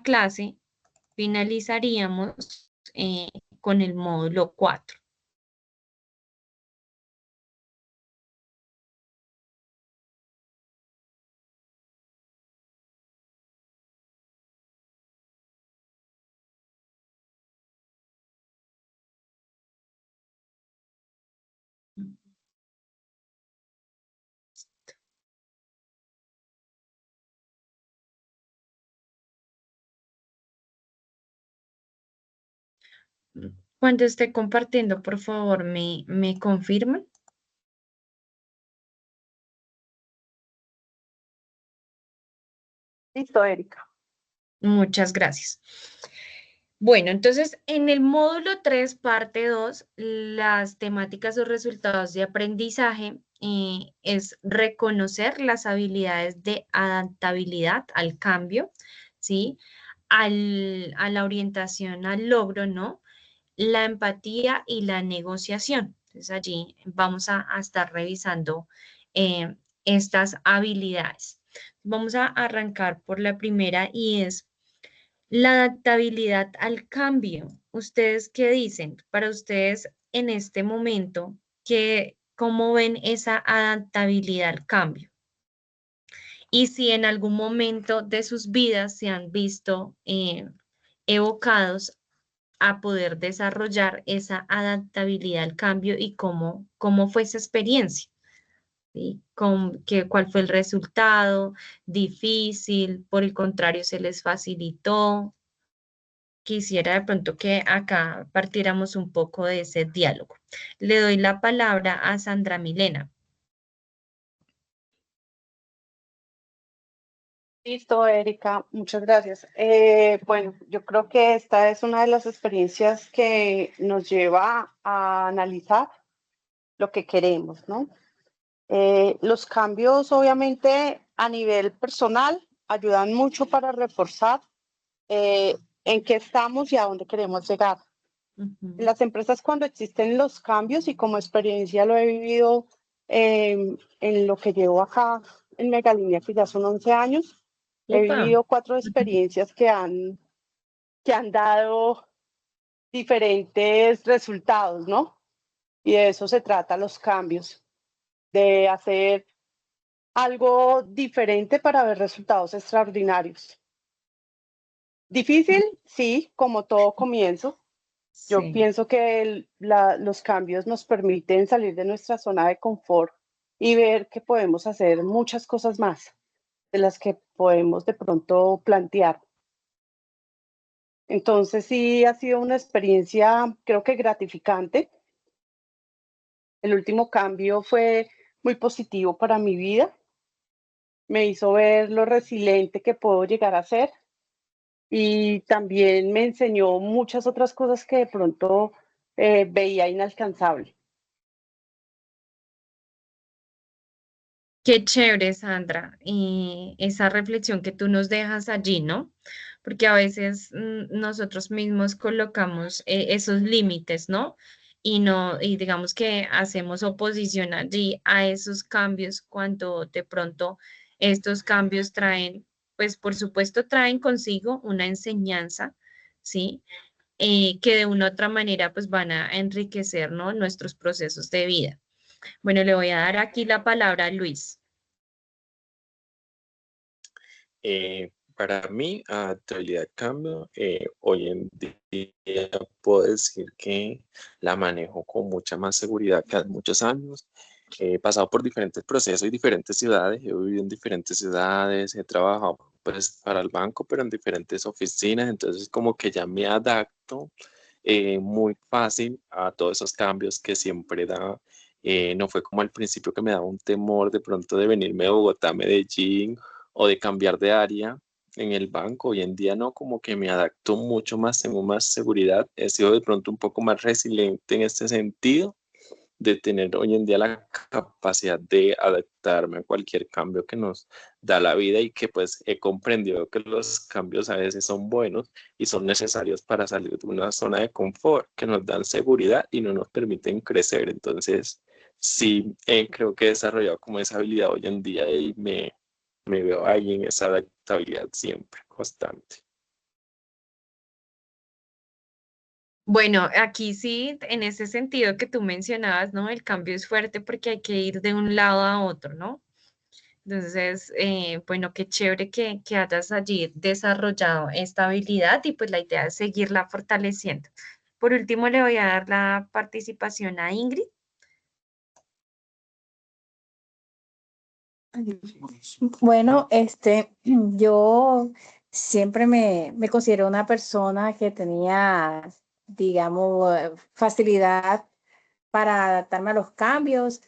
clase finalizaríamos con el módulo 4. Cuando esté compartiendo, por favor, me confirman. Listo, Erika. Muchas gracias. Bueno, entonces en el módulo 3, parte 2, las temáticas o resultados de aprendizaje es reconocer las habilidades de adaptabilidad al cambio, ¿sí? A la orientación al logro, ¿no? La empatía y la negociación. Entonces allí vamos a estar revisando estas habilidades. Vamos a arrancar por la primera y es la adaptabilidad al cambio. ¿Ustedes qué dicen? Para ustedes en este momento, ¿cómo ven esa adaptabilidad al cambio? Y si en algún momento de sus vidas se han visto evocados a poder desarrollar esa adaptabilidad al cambio y cómo fue esa experiencia, ¿sí? ¿Cuál fue el resultado? ¿Difícil? ¿Por el contrario, se les facilitó? Quisiera de pronto que acá partiéramos un poco de ese diálogo. Le doy la palabra a Sandra Milena. Listo, Erika, muchas gracias. Bueno, yo creo que esta es una de las experiencias que nos lleva a analizar lo que queremos, ¿no? Los cambios, obviamente, a nivel personal, ayudan mucho para reforzar en qué estamos y a dónde queremos llegar. En las empresas, cuando existen los cambios, y como experiencia lo he vivido en lo que llevo acá en Megalínea, que ya son 11 años, he Upa. vivido 4 experiencias que han dado diferentes resultados, ¿no? Y de eso se trata los cambios, de hacer algo diferente para ver resultados extraordinarios. Difícil, sí, como todo comienzo. Yo Sí. pienso que los cambios nos permiten salir de nuestra zona de confort y ver que podemos hacer muchas cosas más de las que podemos de pronto plantear. Entonces sí ha sido una experiencia, creo que gratificante. El último cambio fue muy positivo para mi vida. Me hizo ver lo resiliente que puedo llegar a ser y también me enseñó muchas otras cosas que de pronto veía inalcanzable. Qué chévere, Sandra, y esa reflexión que tú nos dejas allí, ¿no? Porque a veces nosotros mismos colocamos esos límites, ¿no? Y no, y digamos que hacemos oposición allí a esos cambios cuando de pronto estos cambios traen, pues por supuesto traen consigo una enseñanza, ¿sí? Que de una u otra manera pues van a enriquecer, ¿no? Nuestros procesos de vida. Bueno, le voy a dar aquí la palabra a Luis. Para mí, adaptabilidad cambio, hoy en día puedo decir que la manejo con mucha más seguridad que hace muchos años. He pasado por diferentes procesos y diferentes ciudades, he vivido en diferentes ciudades, he trabajado pues para el banco, pero en diferentes oficinas, entonces como que ya me adapto muy fácil a todos esos cambios que siempre da. No fue como al principio que me daba un temor de pronto de venirme de Bogotá a Medellín o de cambiar de área en el banco. Hoy en día no, como que me adapto mucho más, tengo más seguridad, he sido de pronto un poco más resiliente en este sentido, de tener hoy en día la capacidad de adaptarme a cualquier cambio que nos da la vida y que pues he comprendido que los cambios a veces son buenos y son necesarios para salir de una zona de confort que nos dan seguridad y no nos permiten crecer. Entonces, sí, creo que he desarrollado como esa habilidad hoy en día y me veo ahí en esa adaptabilidad siempre, constante. Bueno, aquí sí, en ese sentido que tú mencionabas, ¿no? El cambio es fuerte porque hay que ir de un lado a otro, ¿no? Entonces, bueno, qué chévere que hayas allí desarrollado esta habilidad y pues la idea es seguirla fortaleciendo. Por último, le voy a dar la participación a Ingrid. Bueno, yo siempre me considero una persona que tenía, digamos, facilidad para adaptarme a los cambios,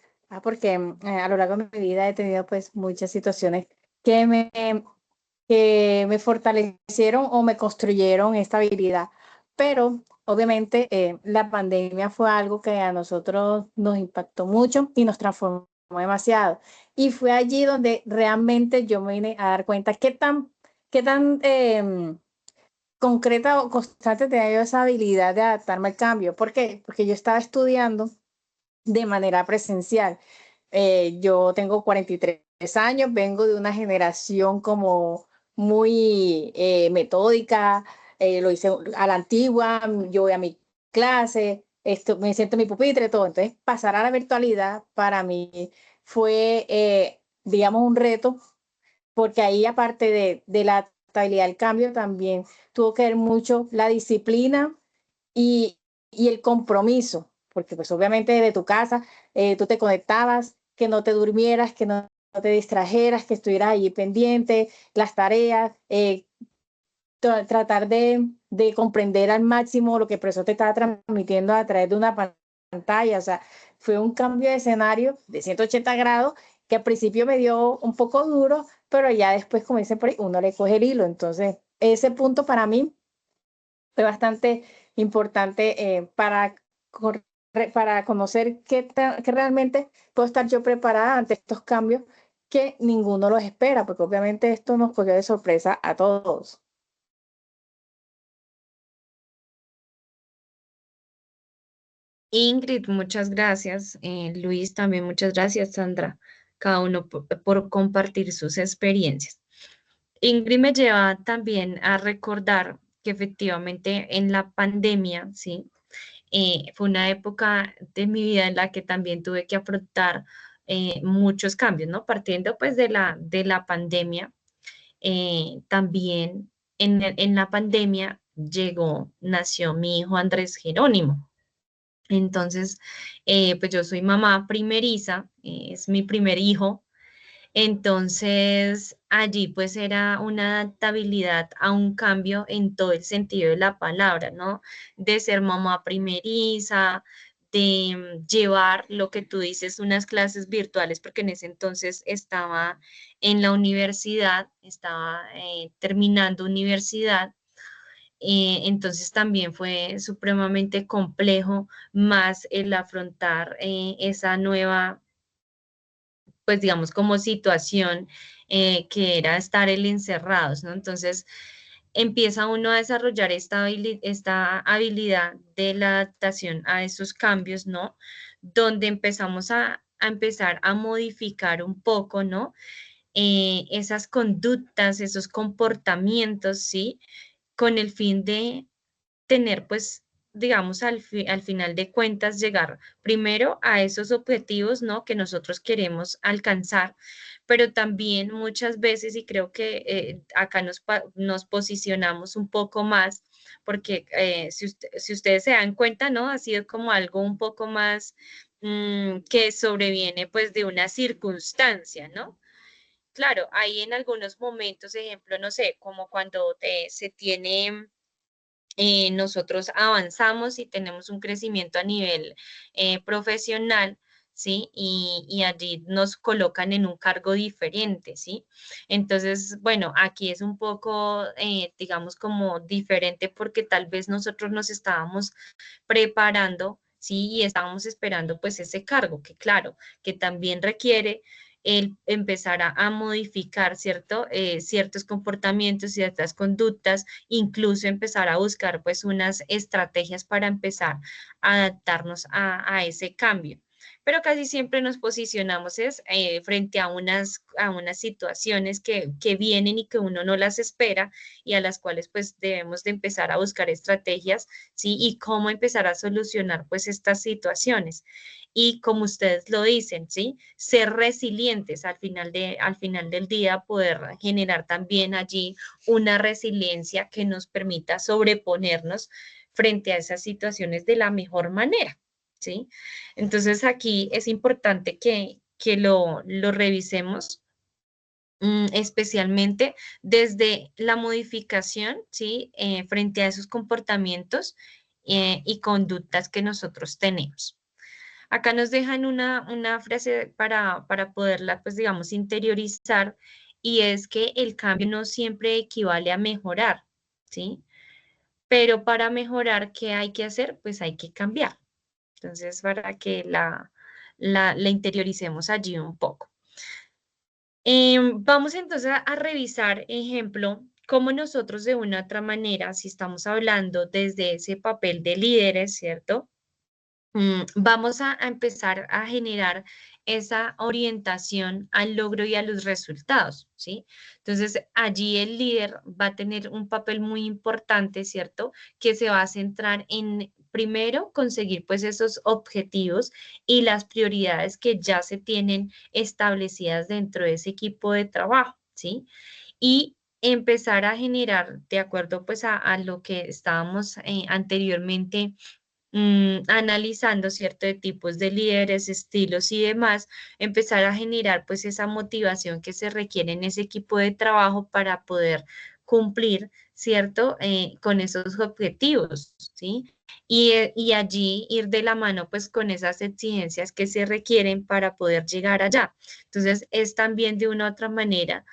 porque a lo largo de mi vida he tenido pues muchas situaciones que me fortalecieron o me construyeron esta habilidad. Pero obviamente la pandemia fue algo que a nosotros nos impactó mucho y nos transformó demasiado. Y fue allí donde realmente yo me vine a dar cuenta qué tan concreta o constante tenía yo esa habilidad de adaptarme al cambio. ¿Por qué? Porque yo estaba estudiando de manera presencial. Yo tengo 43 años, vengo de una generación como muy metódica, lo hice a la antigua, yo voy a mi clase, me siento en mi pupitre, todo. Entonces, pasar a la virtualidad para mí fue, digamos, un reto, porque ahí aparte de la adaptabilidad al cambio, también tuvo que ver mucho la disciplina y, y el compromiso, porque pues obviamente de tu casa tú te conectabas, que no te durmieras, que no te distrajeras, que estuvieras allí pendiente, las tareas, tratar de comprender al máximo lo que el profesor te estaba transmitiendo a través de una pantalla. O sea, fue un cambio de escenario de 180 grados que al principio me dio un poco duro, pero ya después, como dicen por ahí, uno le coge el hilo. Entonces, ese punto para mí fue bastante importante para conocer que realmente puedo estar yo preparada ante estos cambios que ninguno los espera, porque obviamente esto nos cogió de sorpresa a todos. Ingrid, muchas gracias. Luis, también muchas gracias, Sandra, cada uno por compartir sus experiencias. Ingrid me lleva también a recordar que efectivamente en la pandemia, ¿sí? Fue una época de mi vida en la que también tuve que afrontar muchos cambios, ¿no? Partiendo pues de la pandemia, también en la pandemia nació mi hijo Andrés Jerónimo. Entonces, pues yo soy mamá primeriza, es mi primer hijo. Entonces, allí pues era una adaptabilidad a un cambio en todo el sentido de la palabra, ¿no? De ser mamá primeriza, de llevar lo que tú dices, unas clases virtuales, porque en ese entonces estaba en la universidad, estaba terminando universidad. Entonces también fue supremamente complejo más el afrontar esa nueva, pues digamos, como situación que era estar el encerrados, ¿no? Entonces empieza uno a desarrollar esta habilidad de la adaptación a esos cambios, ¿no? Donde empezamos a empezar a modificar un poco, ¿no? Esas conductas, esos comportamientos, ¿sí? Con el fin de tener, pues, digamos, al final de cuentas, llegar primero a esos objetivos, ¿no? Que nosotros queremos alcanzar, pero también muchas veces, y creo que acá nos posicionamos un poco más, porque si ustedes se dan cuenta, ¿no? Ha sido como algo un poco más que sobreviene, pues, de una circunstancia, ¿no? Claro, hay en algunos momentos, ejemplo, no sé, como cuando se tiene nosotros avanzamos y tenemos un crecimiento a nivel profesional, ¿sí? Y allí nos colocan en un cargo diferente, ¿sí? Entonces, bueno, aquí es un poco, digamos, como diferente porque tal vez nosotros nos estábamos preparando, ¿sí? Y estábamos esperando pues ese cargo, que claro, que también requiere el empezar a modificar, ¿cierto? Ciertos comportamientos, ciertas conductas, incluso empezar a buscar pues unas estrategias para empezar a adaptarnos a ese cambio. Pero casi siempre nos posicionamos frente a unas situaciones que vienen y que uno no las espera y a las cuales pues debemos de empezar a buscar estrategias, ¿sí? Y cómo empezar a solucionar pues estas situaciones. Y como ustedes lo dicen, ¿sí? Ser resilientes al final del día, poder generar también allí una resiliencia que nos permita sobreponernos frente a esas situaciones de la mejor manera, ¿sí? Entonces aquí es importante que lo revisemos, especialmente desde la modificación, ¿sí? Frente a esos comportamientos y conductas que nosotros tenemos. Acá nos dejan una frase para poderla, pues digamos, interiorizar, y es que el cambio no siempre equivale a mejorar, ¿sí? Pero para mejorar, ¿qué hay que hacer? Pues hay que cambiar. Entonces, para que la interioricemos allí un poco. Vamos entonces a revisar, ejemplo, cómo nosotros de una u otra manera, si estamos hablando desde ese papel de líderes, ¿cierto? Vamos a empezar a generar esa orientación al logro y a los resultados, ¿sí? Entonces, allí el líder va a tener un papel muy importante, ¿cierto? Que se va a centrar en, primero, conseguir pues esos objetivos y las prioridades que ya se tienen establecidas dentro de ese equipo de trabajo, ¿sí? Y empezar a generar, de acuerdo pues a lo que estábamos anteriormente analizando cierto de tipos de líderes, estilos y demás, empezar a generar pues esa motivación que se requiere en ese equipo de trabajo para poder cumplir, ¿cierto? Con esos objetivos, ¿sí? Y allí ir de la mano pues con esas exigencias que se requieren para poder llegar allá. Entonces es también de una u otra manera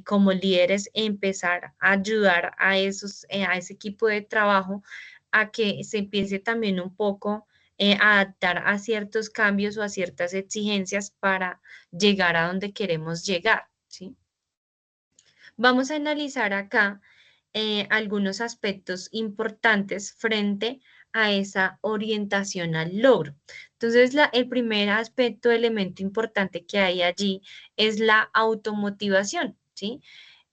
como líderes empezar a ayudar a ese equipo de trabajo a que se empiece también un poco a adaptar a ciertos cambios o a ciertas exigencias para llegar a donde queremos llegar, ¿sí? Vamos a analizar acá algunos aspectos importantes frente a esa orientación al logro. Entonces, el primer aspecto, elemento importante que hay allí es la automotivación, ¿sí?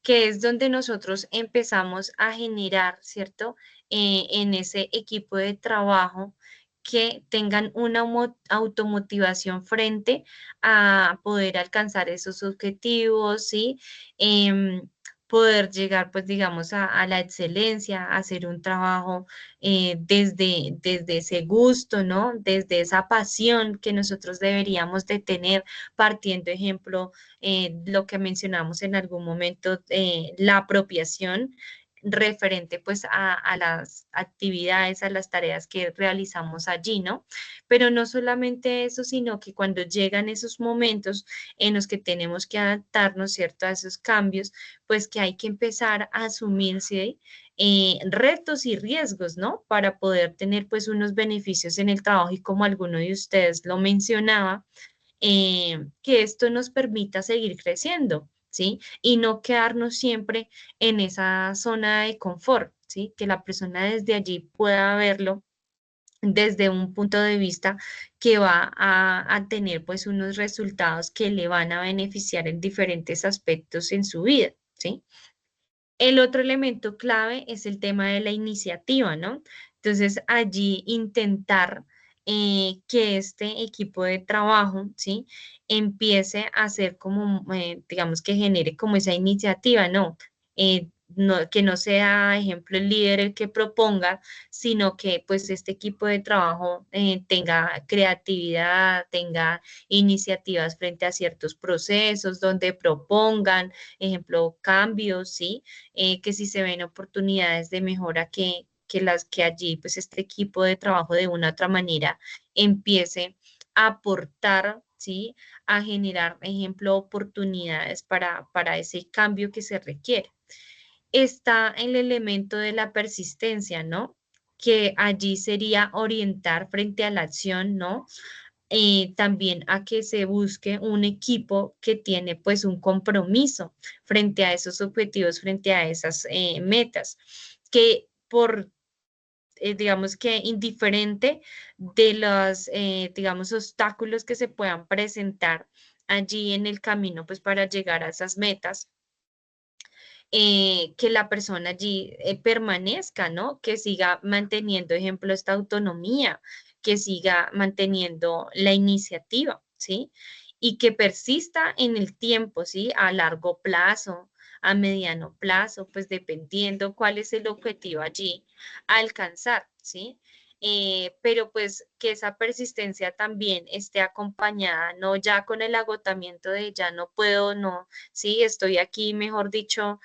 Que es donde nosotros empezamos a generar, ¿cierto? En ese equipo de trabajo que tengan una automotivación frente a poder alcanzar esos objetivos, ¿sí? Poder llegar, pues, digamos, a la excelencia, a hacer un trabajo desde ese gusto, ¿no? Desde esa pasión que nosotros deberíamos de tener, partiendo, ejemplo, lo que mencionamos en algún momento, la apropiación referente pues a las actividades, a las tareas que realizamos allí, ¿no? Pero no solamente eso, sino que cuando llegan esos momentos en los que tenemos que adaptarnos, ¿cierto? A esos cambios, pues que hay que empezar a asumirse retos y riesgos, ¿no? Para poder tener pues unos beneficios en el trabajo y como alguno de ustedes lo mencionaba, que esto nos permita seguir creciendo, ¿sí? Y no quedarnos siempre en esa zona de confort, ¿sí? Que la persona desde allí pueda verlo desde un punto de vista que va a tener pues unos resultados que le van a beneficiar en diferentes aspectos en su vida, ¿sí? El otro elemento clave es el tema de la iniciativa, ¿no? Entonces, allí intentar que este equipo de trabajo, ¿sí? Empiece a hacer como, digamos, que genere como esa iniciativa, ¿no? Que no sea, ejemplo, el líder el que proponga, sino que pues este equipo de trabajo tenga creatividad, tenga iniciativas frente a ciertos procesos donde propongan, ejemplo, cambios, ¿sí? Que si se ven oportunidades de mejora que las que allí, pues este equipo de trabajo de una u otra manera empiece aportar, ¿sí? A generar, ejemplo, oportunidades para ese cambio que se requiere. Está el elemento de la persistencia, ¿no? Que allí sería orientar frente a la acción, ¿no? También a que se busque un equipo que tiene pues un compromiso frente a esos objetivos, frente a esas metas, que por digamos que indiferente de los, digamos, obstáculos que se puedan presentar allí en el camino, pues para llegar a esas metas, que la persona allí permanezca, ¿no? Que siga manteniendo, ejemplo, esta autonomía, que siga manteniendo la iniciativa, ¿sí? Y que persista en el tiempo, ¿sí? A largo plazo, a mediano plazo, pues dependiendo cuál es el objetivo allí a alcanzar, ¿sí? Pero pues que esa persistencia también esté acompañada, no ya con el agotamiento de ya no puedo, no, sí, estoy aquí, mejor dicho,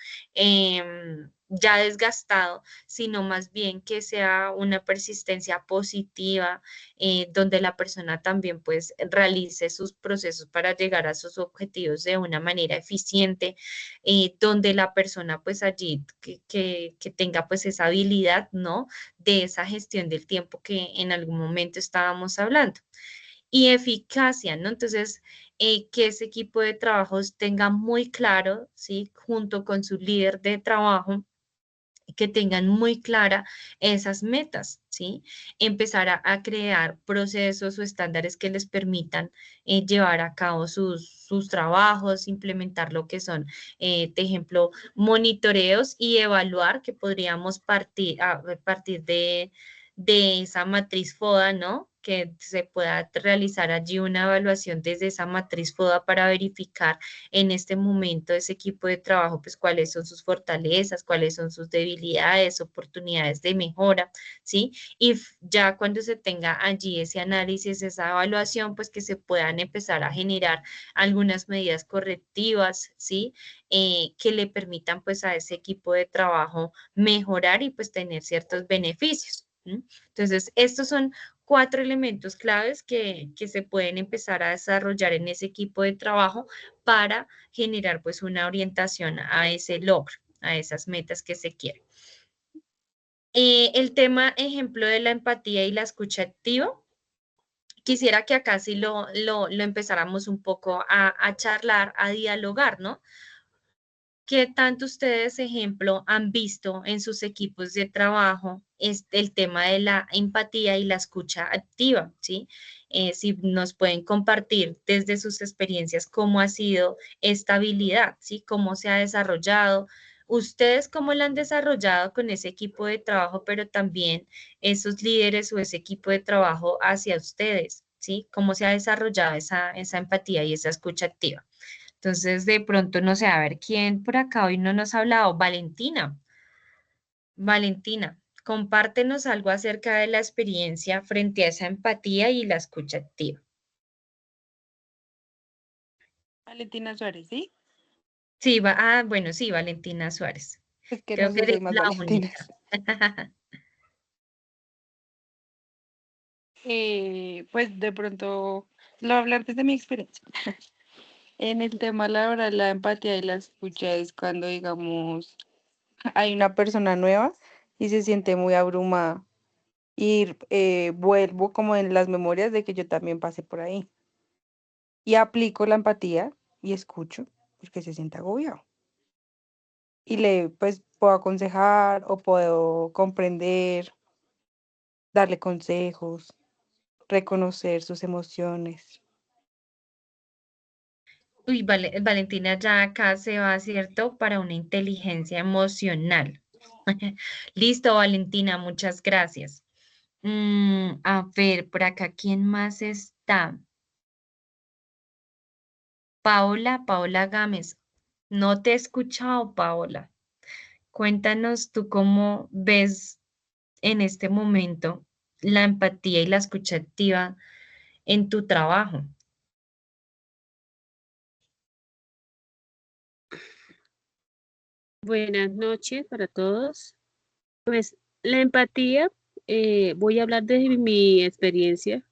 ya desgastado, sino más bien que sea una persistencia positiva, donde la persona también pues realice sus procesos para llegar a sus objetivos de una manera eficiente, donde la persona pues allí que tenga pues esa habilidad, ¿no? De esa gestión del tiempo que en algún momento estábamos hablando. Y eficacia, ¿no? Entonces, que ese equipo de trabajos tenga muy claro, ¿sí? Junto con su líder de trabajo, que tengan muy clara esas metas, ¿sí? Empezar a crear procesos o estándares que les permitan llevar a cabo sus trabajos, implementar lo que son, de ejemplo, monitoreos y evaluar, que podríamos partir de esa matriz FODA, ¿no? Que se pueda realizar allí una evaluación desde esa matriz FODA para verificar en este momento ese equipo de trabajo, pues cuáles son sus fortalezas, cuáles son sus debilidades, oportunidades de mejora, ¿sí? Y ya cuando se tenga allí ese análisis, esa evaluación, pues que se puedan empezar a generar algunas medidas correctivas, ¿sí? Que le permitan pues a ese equipo de trabajo mejorar y pues tener ciertos beneficios. Entonces, estos son 4 elementos claves que se pueden empezar a desarrollar en ese equipo de trabajo para generar pues una orientación a ese logro, a esas metas que se quieren. El tema, ejemplo, de la empatía y la escucha activa, quisiera que acá sí lo empezáramos un poco a charlar, a dialogar, ¿no? ¿Qué tanto ustedes, ejemplo, han visto en sus equipos de trabajo el tema de la empatía y la escucha activa? ¿Sí? Si nos pueden compartir desde sus experiencias cómo ha sido esta habilidad, ¿sí? Cómo se ha desarrollado. Ustedes cómo la han desarrollado con ese equipo de trabajo, pero también esos líderes o ese equipo de trabajo hacia ustedes, ¿sí? Cómo se ha desarrollado esa empatía y esa escucha activa. Entonces, de pronto, no sé, a ver, ¿quién por acá hoy no nos ha hablado? Valentina. Valentina, compártenos algo acerca de la experiencia frente a esa empatía y la escucha activa. Valentina Suárez, ¿sí? Sí, bueno, sí, Valentina Suárez. Es que Creo no que sé si eres hay más la Valentinas. única. Pues de pronto, lo voy a hablar desde mi experiencia. En el tema laboral, la empatía y la escucha es cuando, digamos, hay una persona nueva y se siente muy abrumada. Y vuelvo como en las memorias de que yo también pasé por ahí. Y aplico la empatía y escucho, porque se siente agobiado. Y le, pues, puedo aconsejar o puedo comprender, darle consejos, reconocer sus emociones. Uy, Valentina ya acá se va, ¿cierto? Para una inteligencia emocional. Listo, Valentina, muchas gracias. A ver, por acá, ¿quién más está? Paola Gámez. No te he escuchado, Paola. Cuéntanos tú cómo ves en este momento la empatía y la escucha activa en tu trabajo. Buenas noches para todos. Pues la empatía, voy a hablar desde mi experiencia,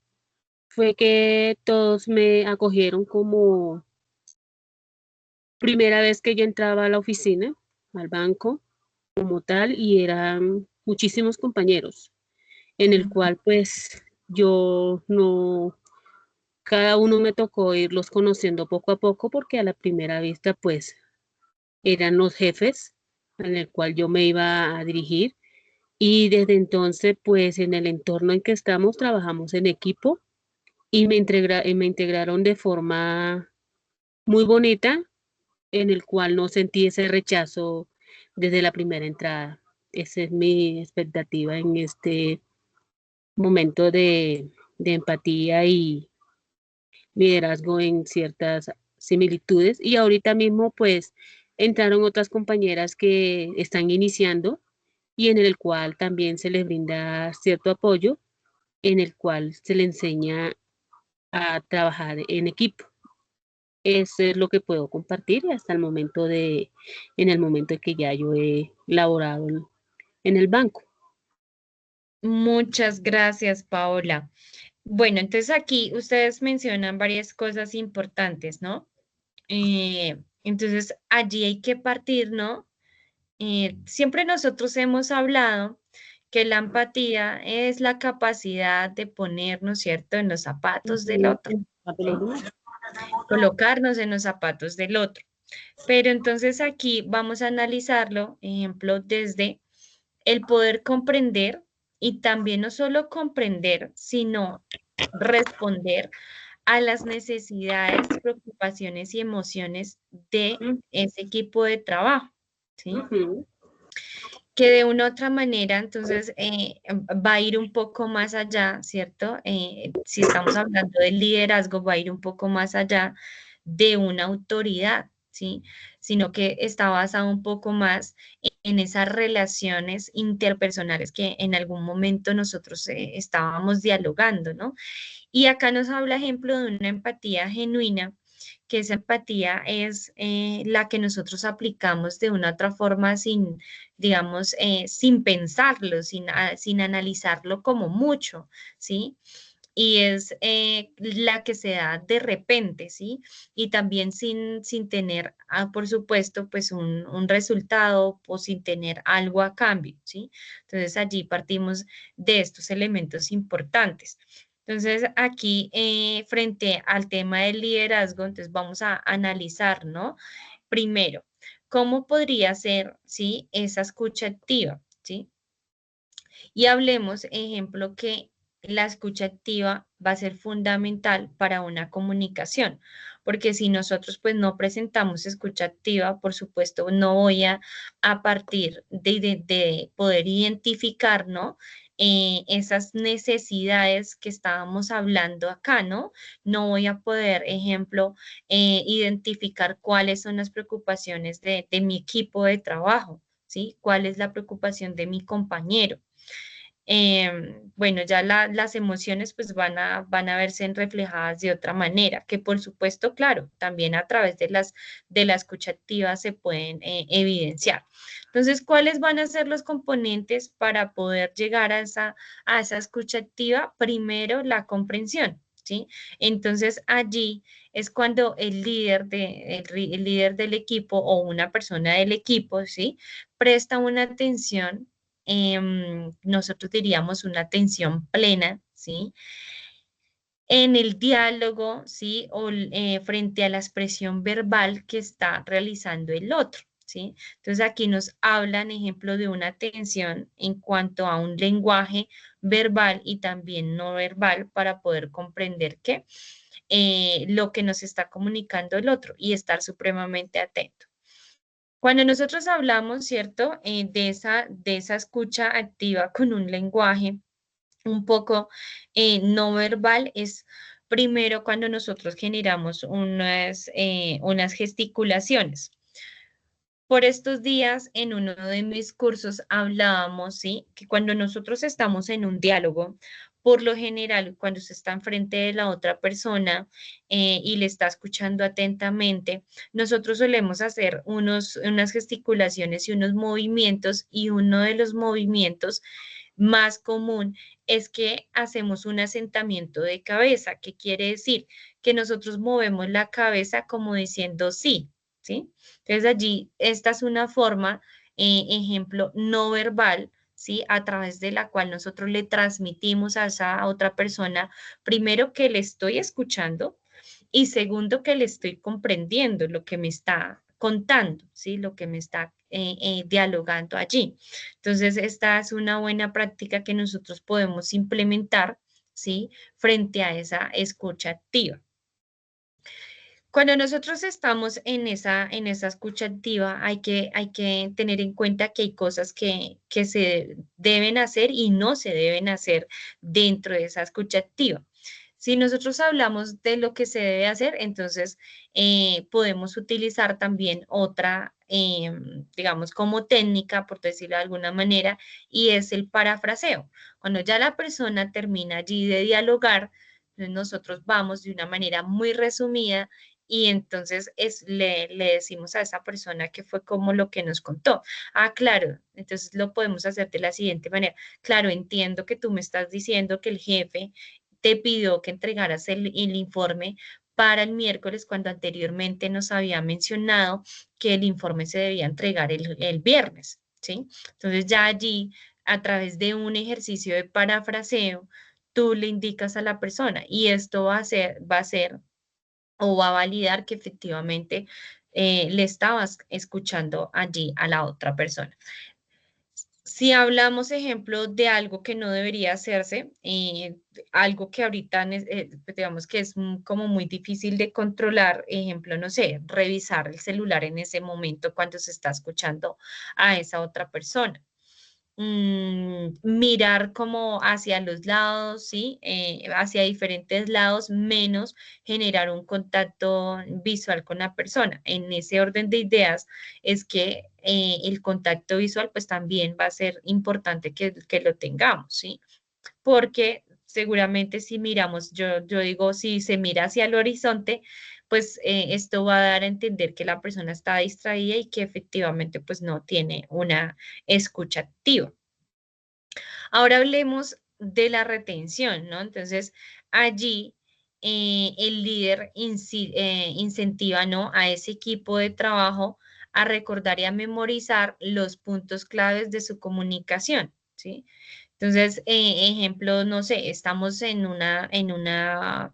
fue que todos me acogieron como primera vez que yo entraba a la oficina, al banco como tal, y eran muchísimos compañeros, en el cual pues yo no, cada uno me tocó irlos conociendo poco a poco porque a la primera vista pues eran los jefes en el cual yo me iba a dirigir y desde entonces pues en el entorno en que estamos trabajamos en equipo y me integraron de forma muy bonita en el cual no sentí ese rechazo desde la primera entrada. Esa es mi expectativa en este momento de empatía y liderazgo en ciertas similitudes. Y ahorita mismo, pues, entraron otras compañeras que están iniciando y en el cual también se les brinda cierto apoyo, en el cual se les enseña a trabajar en equipo. Eso es lo que puedo compartir hasta el momento en el momento en que ya yo he laborado en el banco. Muchas gracias, Paola. Bueno, entonces aquí ustedes mencionan varias cosas importantes, ¿no? Entonces allí hay que partir, ¿no? Siempre nosotros hemos hablado que la empatía es la capacidad de ponernos, ¿cierto?, en los zapatos del otro, ¿sí? Colocarnos en los zapatos del otro. Pero entonces aquí vamos a analizarlo, ejemplo, desde el poder comprender y también no solo comprender, sino responder a las necesidades, preocupaciones y emociones de ese equipo de trabajo, ¿sí? Que de una u otra manera, entonces, va a ir un poco más allá, ¿cierto? Si estamos hablando del liderazgo, va a ir un poco más allá de una autoridad, ¿sí? Sino que está basado un poco más en esas relaciones interpersonales que en algún momento nosotros estábamos dialogando, ¿no? Y acá nos habla ejemplo de una empatía genuina, que esa empatía es la que nosotros aplicamos de una otra forma sin, digamos, sin pensarlo, sin analizarlo como mucho, ¿sí? Y es la que se da de repente, ¿sí? Y también sin tener, por supuesto, pues un resultado o sin tener algo a cambio, ¿sí? Entonces allí partimos de estos elementos importantes. Entonces aquí, frente al tema del liderazgo, entonces vamos a analizar, ¿no? Primero, ¿cómo podría ser, sí, esa escucha activa, ¿sí? Y hablemos, ejemplo, que la escucha activa va a ser fundamental para una comunicación, porque si nosotros pues no presentamos escucha activa, por supuesto, no voy a partir de poder identificar, ¿no? Esas necesidades que estábamos hablando acá, ¿no? No voy a poder, ejemplo, identificar cuáles son las preocupaciones de mi equipo de trabajo, ¿sí? ¿Cuál es la preocupación de mi compañero? Bueno, ya las emociones pues van a verse reflejadas de otra manera, que por supuesto, claro, también a través de la escucha activa se pueden evidenciar. Entonces, ¿cuáles van a ser los componentes para poder llegar a esa escucha activa? Primero, la comprensión, ¿sí? Entonces, allí es cuando el líder del equipo o una persona del equipo, ¿sí? Presta una atención, nosotros diríamos una atención plena, ¿sí? En el diálogo, ¿sí? O frente a la expresión verbal que está realizando el otro, ¿sí? Entonces aquí nos hablan, ejemplo, de una atención en cuanto a un lenguaje verbal y también no verbal para poder comprender que lo que nos está comunicando el otro y estar supremamente atento. Cuando nosotros hablamos, ¿cierto? De esa escucha activa con un lenguaje un poco no verbal, es primero cuando nosotros generamos unas gesticulaciones. Por estos días, en uno de mis cursos hablábamos, ¿sí? Que cuando nosotros estamos en un diálogo, por lo general, cuando se está enfrente de la otra persona y le está escuchando atentamente, nosotros solemos hacer unas gesticulaciones y unos movimientos, y uno de los movimientos más común es que hacemos un asentamiento de cabeza. ¿Qué quiere decir? Que nosotros movemos la cabeza como diciendo sí, ¿sí? Entonces allí, esta es una forma, ejemplo, no verbal, ¿sí? A través de la cual nosotros le transmitimos a esa otra persona, primero que le estoy escuchando y segundo que le estoy comprendiendo lo que me está contando, ¿sí? Lo que me está dialogando allí. Entonces, esta es una buena práctica que nosotros podemos implementar, ¿sí? Frente a esa escucha activa. Cuando nosotros estamos en esa escucha activa, hay que tener en cuenta que hay cosas que se deben hacer y no se deben hacer dentro de esa escucha activa. Si nosotros hablamos de lo que se debe hacer, entonces podemos utilizar también otra, digamos, como técnica, por decirlo de alguna manera, y es el parafraseo. Cuando ya la persona termina allí de dialogar, nosotros vamos de una manera muy resumida y entonces le decimos a esa persona que fue como lo que nos contó. Ah, claro, entonces lo podemos hacer de la siguiente manera. Claro, entiendo que tú me estás diciendo que el jefe te pidió que entregaras el informe para el miércoles cuando anteriormente nos había mencionado que el informe se debía entregar el viernes, ¿sí? Entonces ya allí, a través de un ejercicio de parafraseo, tú le indicas a la persona y esto va a ser o va a validar que efectivamente le estabas escuchando allí a la otra persona. Si hablamos, ejemplo, de algo que no debería hacerse, algo que ahorita, pues, digamos que es como muy difícil de controlar, ejemplo, no sé, revisar el celular en ese momento cuando se está escuchando a esa otra persona. Mirar como hacia los lados, ¿sí? Hacia diferentes lados, menos generar un contacto visual con la persona. En ese orden de ideas es que el contacto visual pues también va a ser importante que lo tengamos, ¿sí? Porque seguramente si miramos, yo digo, si se mira hacia el horizonte, pues esto va a dar a entender que la persona está distraída y que efectivamente pues no tiene una escucha activa. Ahora hablemos de la retención, ¿no? Entonces, allí el líder incentiva, ¿no? A ese equipo de trabajo a recordar y a memorizar los puntos claves de su comunicación, ¿sí? Entonces, ejemplo, no sé, estamos en una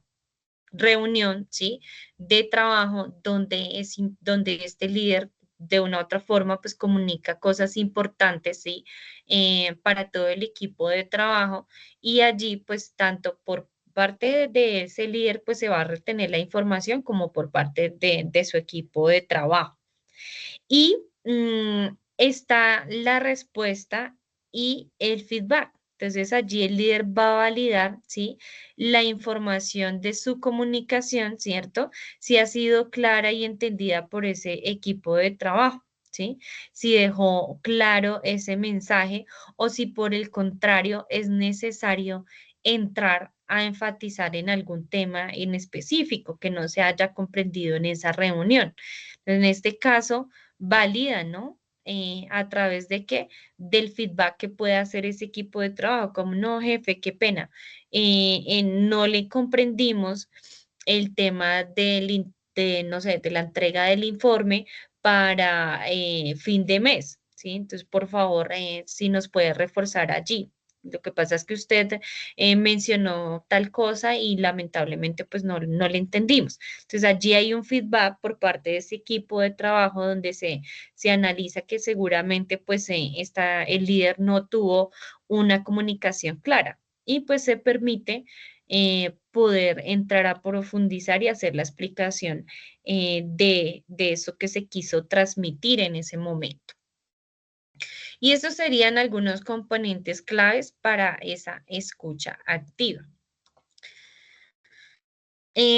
reunión, ¿sí? De trabajo donde este líder de una u otra forma pues comunica cosas importantes, ¿sí? Para todo el equipo de trabajo y allí pues tanto por parte de ese líder pues se va a retener la información como por parte de su equipo de trabajo. Y está la respuesta y el feedback. Entonces allí el líder va a validar, ¿sí? La información de su comunicación, ¿cierto? Si ha sido clara y entendida por ese equipo de trabajo, ¿sí? Si dejó claro ese mensaje o si por el contrario es necesario entrar a enfatizar en algún tema en específico que no se haya comprendido en esa reunión. En este caso, valida, ¿no? ¿A través de qué? Del feedback que puede hacer ese equipo de trabajo, como no, jefe, qué pena, no le comprendimos el tema no sé, de la entrega del informe para fin de mes, ¿sí? Entonces, por favor, si nos puede reforzar allí. Lo que pasa es que usted mencionó tal cosa y lamentablemente pues no le entendimos. Entonces allí hay un feedback por parte de ese equipo de trabajo donde se analiza que seguramente pues el líder no tuvo una comunicación clara y pues se permite poder entrar a profundizar y hacer la explicación de eso que se quiso transmitir en ese momento. Y estos serían algunos componentes claves para esa escucha activa.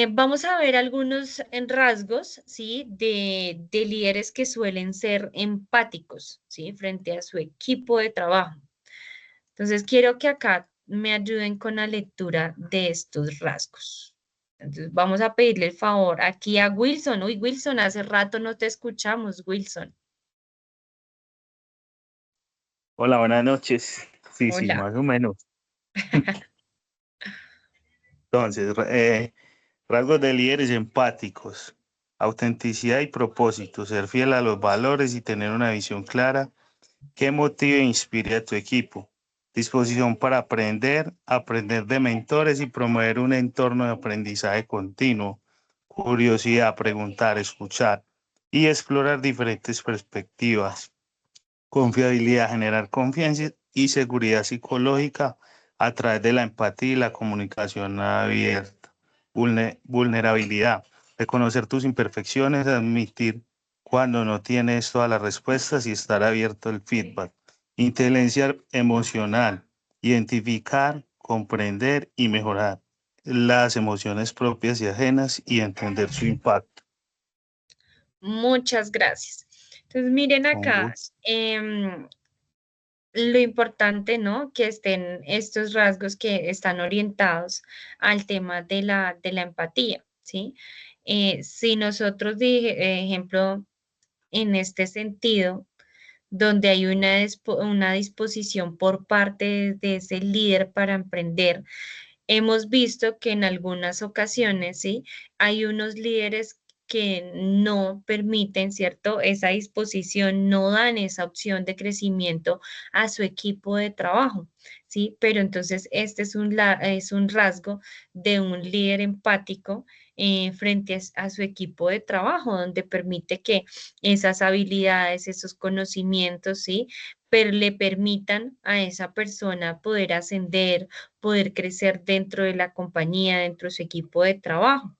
Vamos a ver algunos rasgos, ¿sí? De líderes que suelen ser empáticos, ¿sí? Frente a su equipo de trabajo. Entonces, quiero que acá me ayuden con la lectura de estos rasgos. Entonces, vamos a pedirle el favor aquí a Wilson. Uy, Wilson, hace rato no te escuchamos, Wilson. Hola, buenas noches. Sí, sí, Hola. más o menos. Entonces, rasgos de líderes empáticos, autenticidad y propósito, ser fiel a los valores y tener una visión clara que motive e inspire a tu equipo. Disposición para aprender, aprender de mentores y promover un entorno de aprendizaje continuo. Curiosidad, preguntar, escuchar y explorar diferentes perspectivas. Confiabilidad, generar confianza y seguridad psicológica a través de la empatía y la comunicación abierta. Vulnerabilidad, reconocer tus imperfecciones, admitir cuando no tienes todas las respuestas y estar abierto al feedback. Inteligencia emocional, identificar, comprender y mejorar las emociones propias y ajenas y entender su impacto. Muchas gracias. Entonces, miren Con acá, gusto. lo importante, ¿no? Que estén estos rasgos que están orientados al tema de la empatía, ¿sí? Si nosotros, ejemplo, en este sentido, donde hay una disposición por parte de ese líder para emprender, hemos visto que en algunas ocasiones, ¿sí? Hay unos líderes que no permiten, ¿cierto? Esa disposición, no dan esa opción de crecimiento a su equipo de trabajo, ¿sí? Pero entonces este es un rasgo de un líder empático frente a su equipo de trabajo, donde permite que esas habilidades, esos conocimientos, ¿sí? Pero le permitan a esa persona poder ascender, poder crecer dentro de la compañía, dentro de su equipo de trabajo.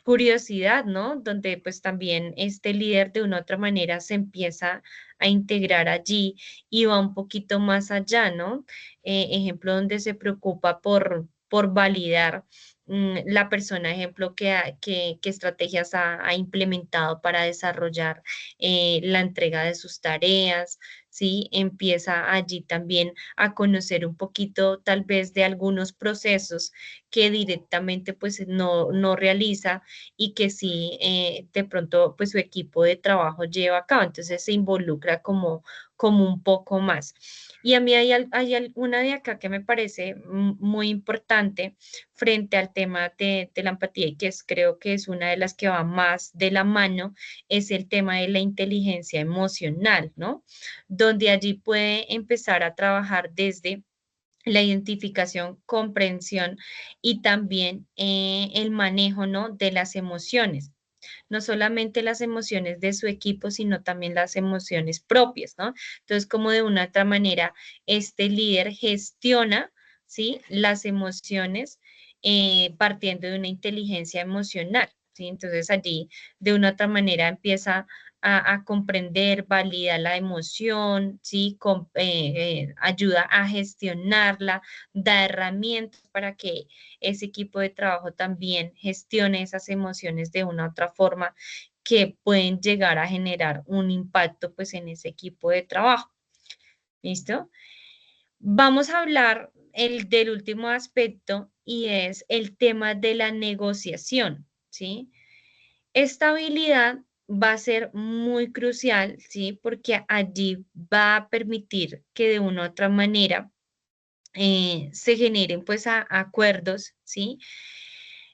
Curiosidad, ¿no? Donde pues también este líder de una u otra manera se empieza a integrar allí y va un poquito más allá, ¿no? Ejemplo, donde se preocupa por validar la persona, ejemplo, qué estrategias ha implementado para desarrollar la entrega de sus tareas, ¿sí? Empieza allí también a conocer un poquito tal vez de algunos procesos que directamente pues no realiza y que sí de pronto pues su equipo de trabajo lleva a cabo, entonces se involucra como un poco más. Y a mí hay una de acá que me parece muy importante frente al tema de la empatía y que creo que es una de las que va más de la mano, es el tema de la inteligencia emocional, ¿no? Donde allí puede empezar a trabajar desde la identificación, comprensión y también el manejo, ¿no? De las emociones. No solamente las emociones de su equipo, sino también las emociones propias, ¿no? Entonces, como de una otra manera, este líder gestiona, ¿sí? Las emociones partiendo de una inteligencia emocional, ¿sí? Entonces, allí, de una otra manera, empieza a comprender, valida la emoción, ¿sí? Ayuda a gestionarla, da herramientas para que ese equipo de trabajo también gestione esas emociones de una u otra forma que pueden llegar a generar un impacto pues en ese equipo de trabajo. ¿Listo? Vamos a hablar del último aspecto y es el tema de la negociación, ¿sí? Esta habilidad va a ser muy crucial, ¿sí? Porque allí va a permitir que de una u otra manera se generen pues acuerdos, ¿sí?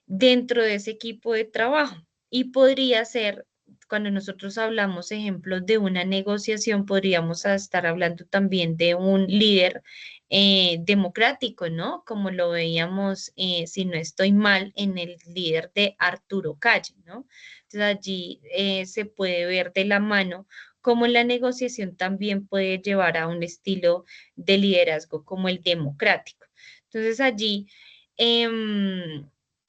Dentro de ese equipo de trabajo. Y podría ser, cuando nosotros hablamos, ejemplos de una negociación, podríamos estar hablando también de un líder democrático, ¿no? Como lo veíamos, si no estoy mal, en el líder de Arturo Calle, ¿no? Entonces allí se puede ver de la mano cómo la negociación también puede llevar a un estilo de liderazgo como el democrático. Entonces allí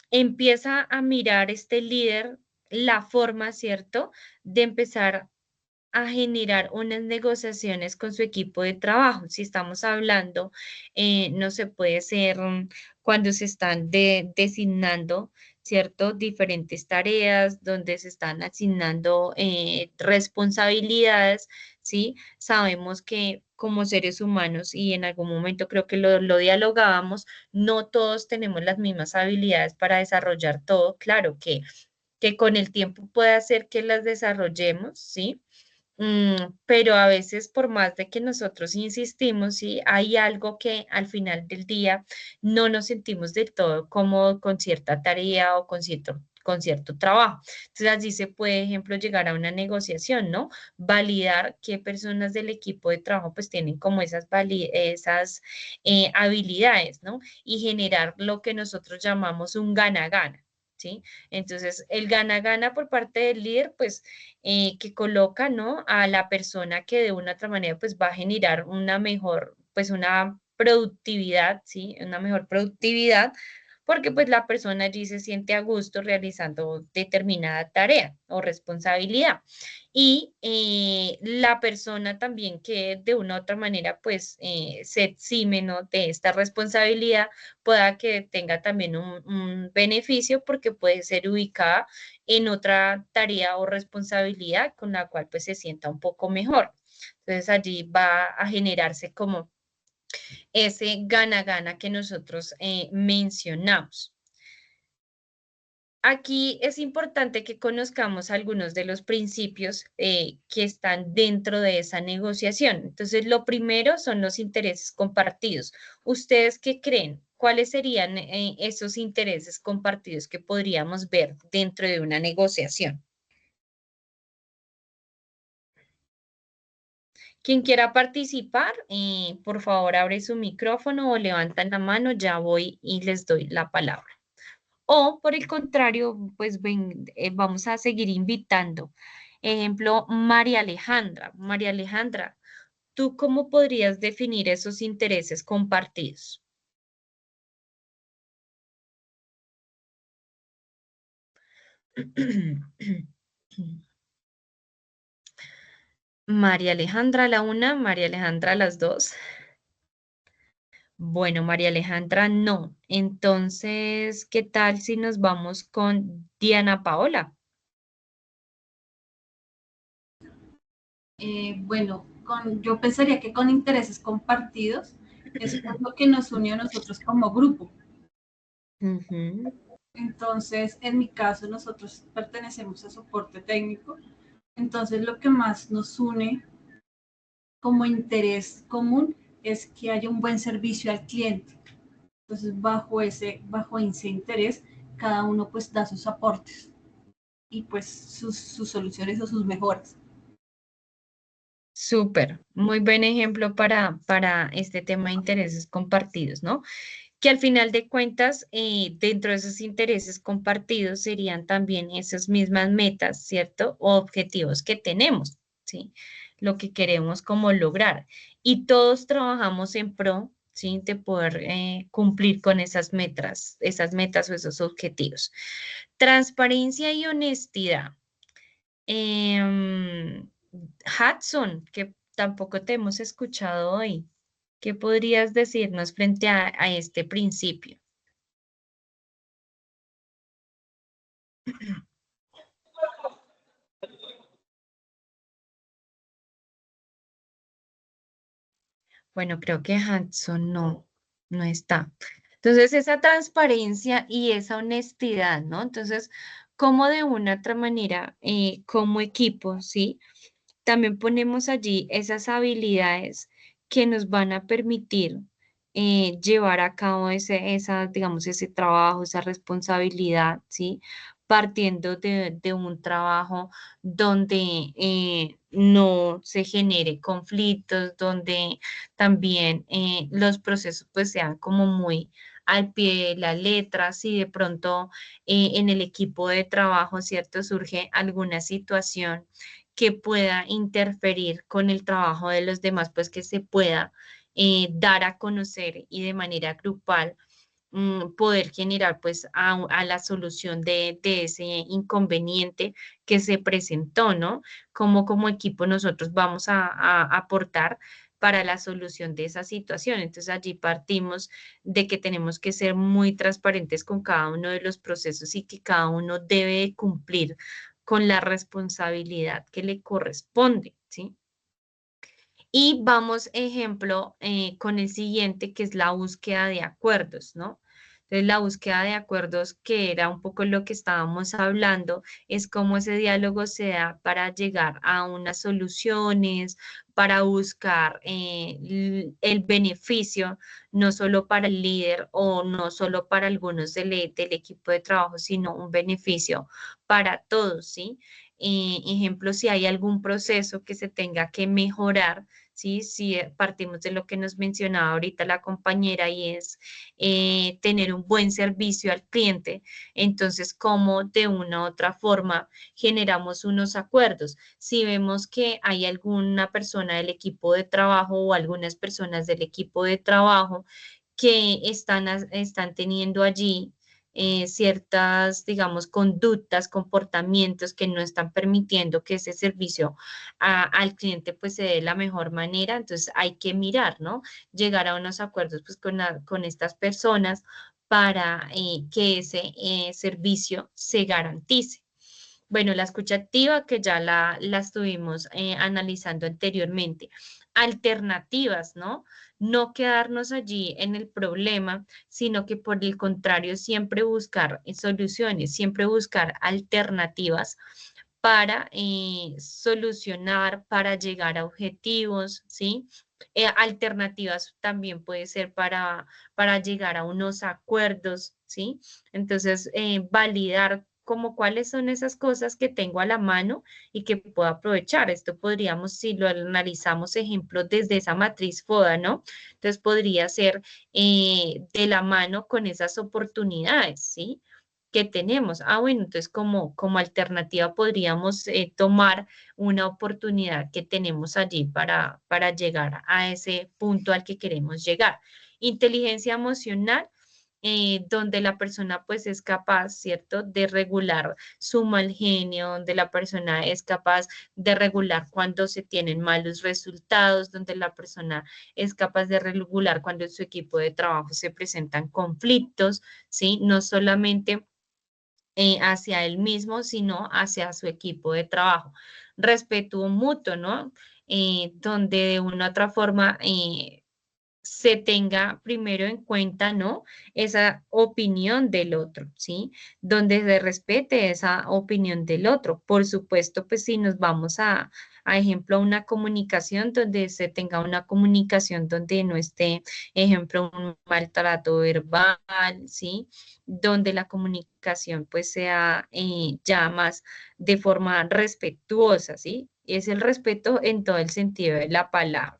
empieza a mirar este líder la forma, ¿cierto?, de empezar a generar unas negociaciones con su equipo de trabajo. Si estamos hablando, no se puede ser cuando se están designando, ¿cierto? Diferentes tareas, donde se están asignando responsabilidades, ¿sí? Sabemos que como seres humanos, y en algún momento creo que lo dialogábamos, no todos tenemos las mismas habilidades para desarrollar todo. Claro que con el tiempo puede hacer que las desarrollemos, ¿sí? Pero a veces por más de que nosotros insistimos, sí, hay algo que al final del día no nos sentimos del todo cómodos con cierta tarea o con cierto trabajo. Entonces allí se puede, ejemplo, llegar a una negociación, ¿no? Validar qué personas del equipo de trabajo pues tienen como esas habilidades, ¿no? Y generar lo que nosotros llamamos un gana-gana. ¿Sí? Entonces, el gana-gana por parte del líder, pues, que coloca, ¿no? A la persona que de una u otra manera, pues, va a generar una mejor, pues, una productividad, ¿sí? Una mejor productividad, porque, pues, la persona allí se siente a gusto realizando determinada tarea o responsabilidad. Y la persona también que de una u otra manera, pues, se exime, ¿no? De esta responsabilidad, pueda que tenga también un beneficio porque puede ser ubicada en otra tarea o responsabilidad con la cual pues se sienta un poco mejor. Entonces allí va a generarse como ese gana-gana que nosotros mencionamos. Aquí es importante que conozcamos algunos de los principios que están dentro de esa negociación. Entonces, lo primero son los intereses compartidos. ¿Ustedes qué creen? ¿Cuáles serían esos intereses compartidos que podríamos ver dentro de una negociación? Quien quiera participar, por favor, abre su micrófono o levantan la mano, ya voy y les doy la palabra. O por el contrario, pues vamos a seguir invitando. Ejemplo, María Alejandra. María Alejandra, ¿tú cómo podrías definir esos intereses compartidos? María Alejandra la una, María Alejandra las dos. Bueno, María Alejandra no. Entonces, ¿qué tal si nos vamos con Diana Paola? Bueno, yo pensaría que con intereses compartidos es lo que nos une a nosotros como grupo. Ujú. Entonces, en mi caso, nosotros pertenecemos a soporte técnico. Entonces, lo que más nos une como interés común es que haya un buen servicio al cliente. Entonces, bajo ese interés, cada uno pues da sus aportes y pues sus soluciones o sus mejoras. Súper, muy buen ejemplo para este tema de intereses compartidos, ¿no? Que al final de cuentas, dentro de esos intereses compartidos serían también esas mismas metas, ¿cierto? O objetivos que tenemos, ¿sí? Lo que queremos como lograr. Y todos trabajamos en pro, ¿sí? De poder cumplir con esas metas o esos objetivos. Transparencia y honestidad. Em, Hudson, que tampoco te hemos escuchado hoy. ¿Qué podrías decirnos frente a este principio? Bueno, creo que Hudson no está. Entonces, esa transparencia y esa honestidad, ¿no? Entonces, como de una otra manera, como equipo, ¿sí? También ponemos allí esas habilidades que nos van a permitir llevar a cabo digamos, ese trabajo, esa responsabilidad, ¿sí? Partiendo de un trabajo donde no se genere conflictos, donde también los procesos pues sean como muy al pie de la letra, si de pronto en el equipo de trabajo, ¿cierto? Surge alguna situación que pueda interferir con el trabajo de los demás, pues que se pueda dar a conocer y de manera grupal poder generar pues a la solución de ese inconveniente que se presentó, ¿no? Como equipo nosotros vamos a aportar para la solución de esa situación. Entonces allí partimos de que tenemos que ser muy transparentes con cada uno de los procesos y que cada uno debe cumplir con la responsabilidad que le corresponde, ¿sí? Y vamos, ejemplo, con el siguiente, que es la búsqueda de acuerdos, ¿no? Entonces, la búsqueda de acuerdos, que era un poco lo que estábamos hablando, es cómo ese diálogo se da para llegar a unas soluciones, para buscar el beneficio, no solo para el líder o no solo para algunos del equipo de trabajo, sino un beneficio para todos, ¿sí? Ejemplo, si hay algún proceso que se tenga que mejorar, ¿sí? Si partimos de lo que nos mencionaba ahorita la compañera y es tener un buen servicio al cliente, entonces, ¿cómo de una u otra forma generamos unos acuerdos? Si vemos que hay alguna persona del equipo de trabajo o algunas personas del equipo de trabajo que están teniendo allí ciertas, digamos, conductas, comportamientos que no están permitiendo que ese servicio al cliente pues se dé de la mejor manera, entonces hay que mirar, ¿no? Llegar a unos acuerdos pues con estas personas para que ese servicio se garantice. Bueno, la escucha activa que ya la estuvimos analizando anteriormente. Alternativas, ¿no? No quedarnos allí en el problema, sino que por el contrario, siempre buscar soluciones, siempre buscar alternativas para solucionar, para llegar a objetivos, ¿sí? Alternativas también puede ser para llegar a unos acuerdos, ¿sí? Entonces, validar como cuáles son esas cosas que tengo a la mano y que puedo aprovechar. Esto podríamos, si lo analizamos, ejemplo, desde esa matriz FODA, ¿no? Entonces, podría ser de la mano con esas oportunidades, ¿sí? Que tenemos. Bueno, entonces como alternativa podríamos tomar una oportunidad que tenemos allí para llegar a ese punto al que queremos llegar. Inteligencia emocional, donde la persona pues es capaz, ¿cierto?, de regular su mal genio, donde la persona es capaz de regular cuando se tienen malos resultados, donde la persona es capaz de regular cuando en su equipo de trabajo se presentan conflictos, ¿sí? No solamente hacia él mismo, sino hacia su equipo de trabajo. Respeto mutuo, ¿no? Donde de una u otra forma se tenga primero en cuenta, ¿no? Esa opinión del otro, ¿sí? Donde se respete esa opinión del otro. Por supuesto, pues si nos vamos a ejemplo, a una comunicación donde se tenga una comunicación donde no esté, ejemplo, un maltrato verbal, ¿sí? Donde la comunicación pues sea ya más de forma respetuosa, ¿sí? Es el respeto en todo el sentido de la palabra.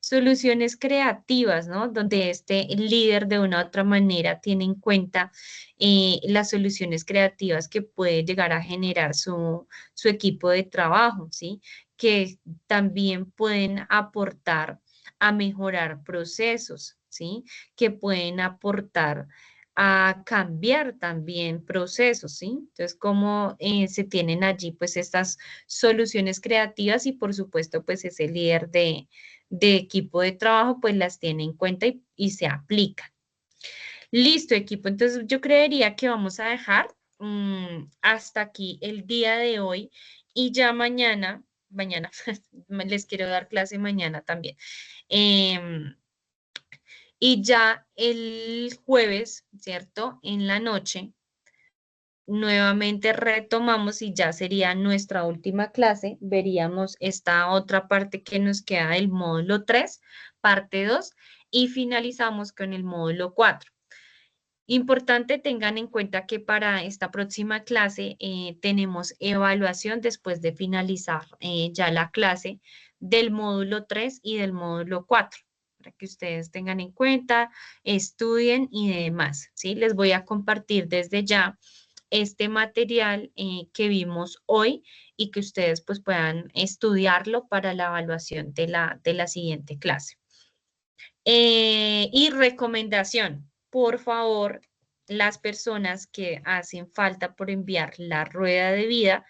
Soluciones creativas, ¿no? Donde este líder de una u otra manera tiene en cuenta las soluciones creativas que puede llegar a generar su equipo de trabajo, ¿sí? Que también pueden aportar a mejorar procesos, ¿sí? Que pueden aportar a cambiar también procesos, ¿sí? Entonces, cómo se tienen allí pues estas soluciones creativas y por supuesto pues ese líder de equipo de trabajo, pues las tiene en cuenta y se aplican. Listo, equipo. Entonces yo creería que vamos a dejar hasta aquí el día de hoy y ya mañana, les quiero dar clase mañana también. Y ya el jueves, ¿cierto? En la noche nuevamente retomamos y ya sería nuestra última clase. Veríamos esta otra parte que nos queda del módulo 3, parte 2, y finalizamos con el módulo 4. Importante tengan en cuenta que para esta próxima clase tenemos evaluación después de finalizar ya la clase del módulo 3 y del módulo 4, para que ustedes tengan en cuenta, estudien y demás, ¿sí? Les voy a compartir desde ya este material que vimos hoy y que ustedes pues puedan estudiarlo para la evaluación de la siguiente clase. Y recomendación, por favor, las personas que hacen falta por enviar la rueda de vida,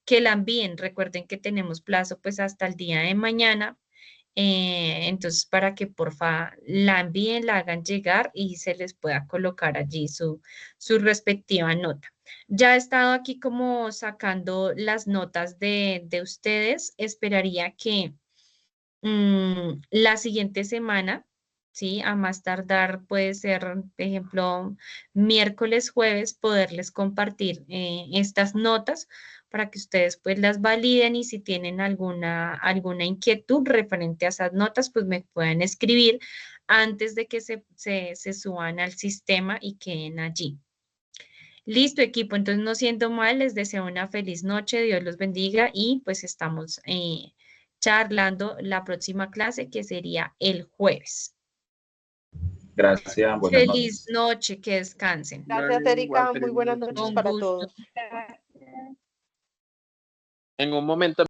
que la envíen. Recuerden que tenemos plazo pues hasta el día de mañana. Entonces, para que porfa la envíen, la hagan llegar y se les pueda colocar allí su respectiva nota. Ya he estado aquí como sacando las notas de ustedes. Esperaría que la siguiente semana, ¿sí? A más tardar puede ser, por ejemplo, miércoles, jueves, poderles compartir estas notas para que ustedes pues las validen y si tienen alguna inquietud referente a esas notas, pues me puedan escribir antes de que se suban al sistema y queden allí. Listo, equipo. Entonces, no siendo mal, les deseo una feliz noche. Dios los bendiga y pues estamos charlando la próxima clase que sería el jueves. Gracias, buenas Feliz noches. noche, que descansen. Gracias, Erika. Muy buenas noches Con para gusto. todos. En un momento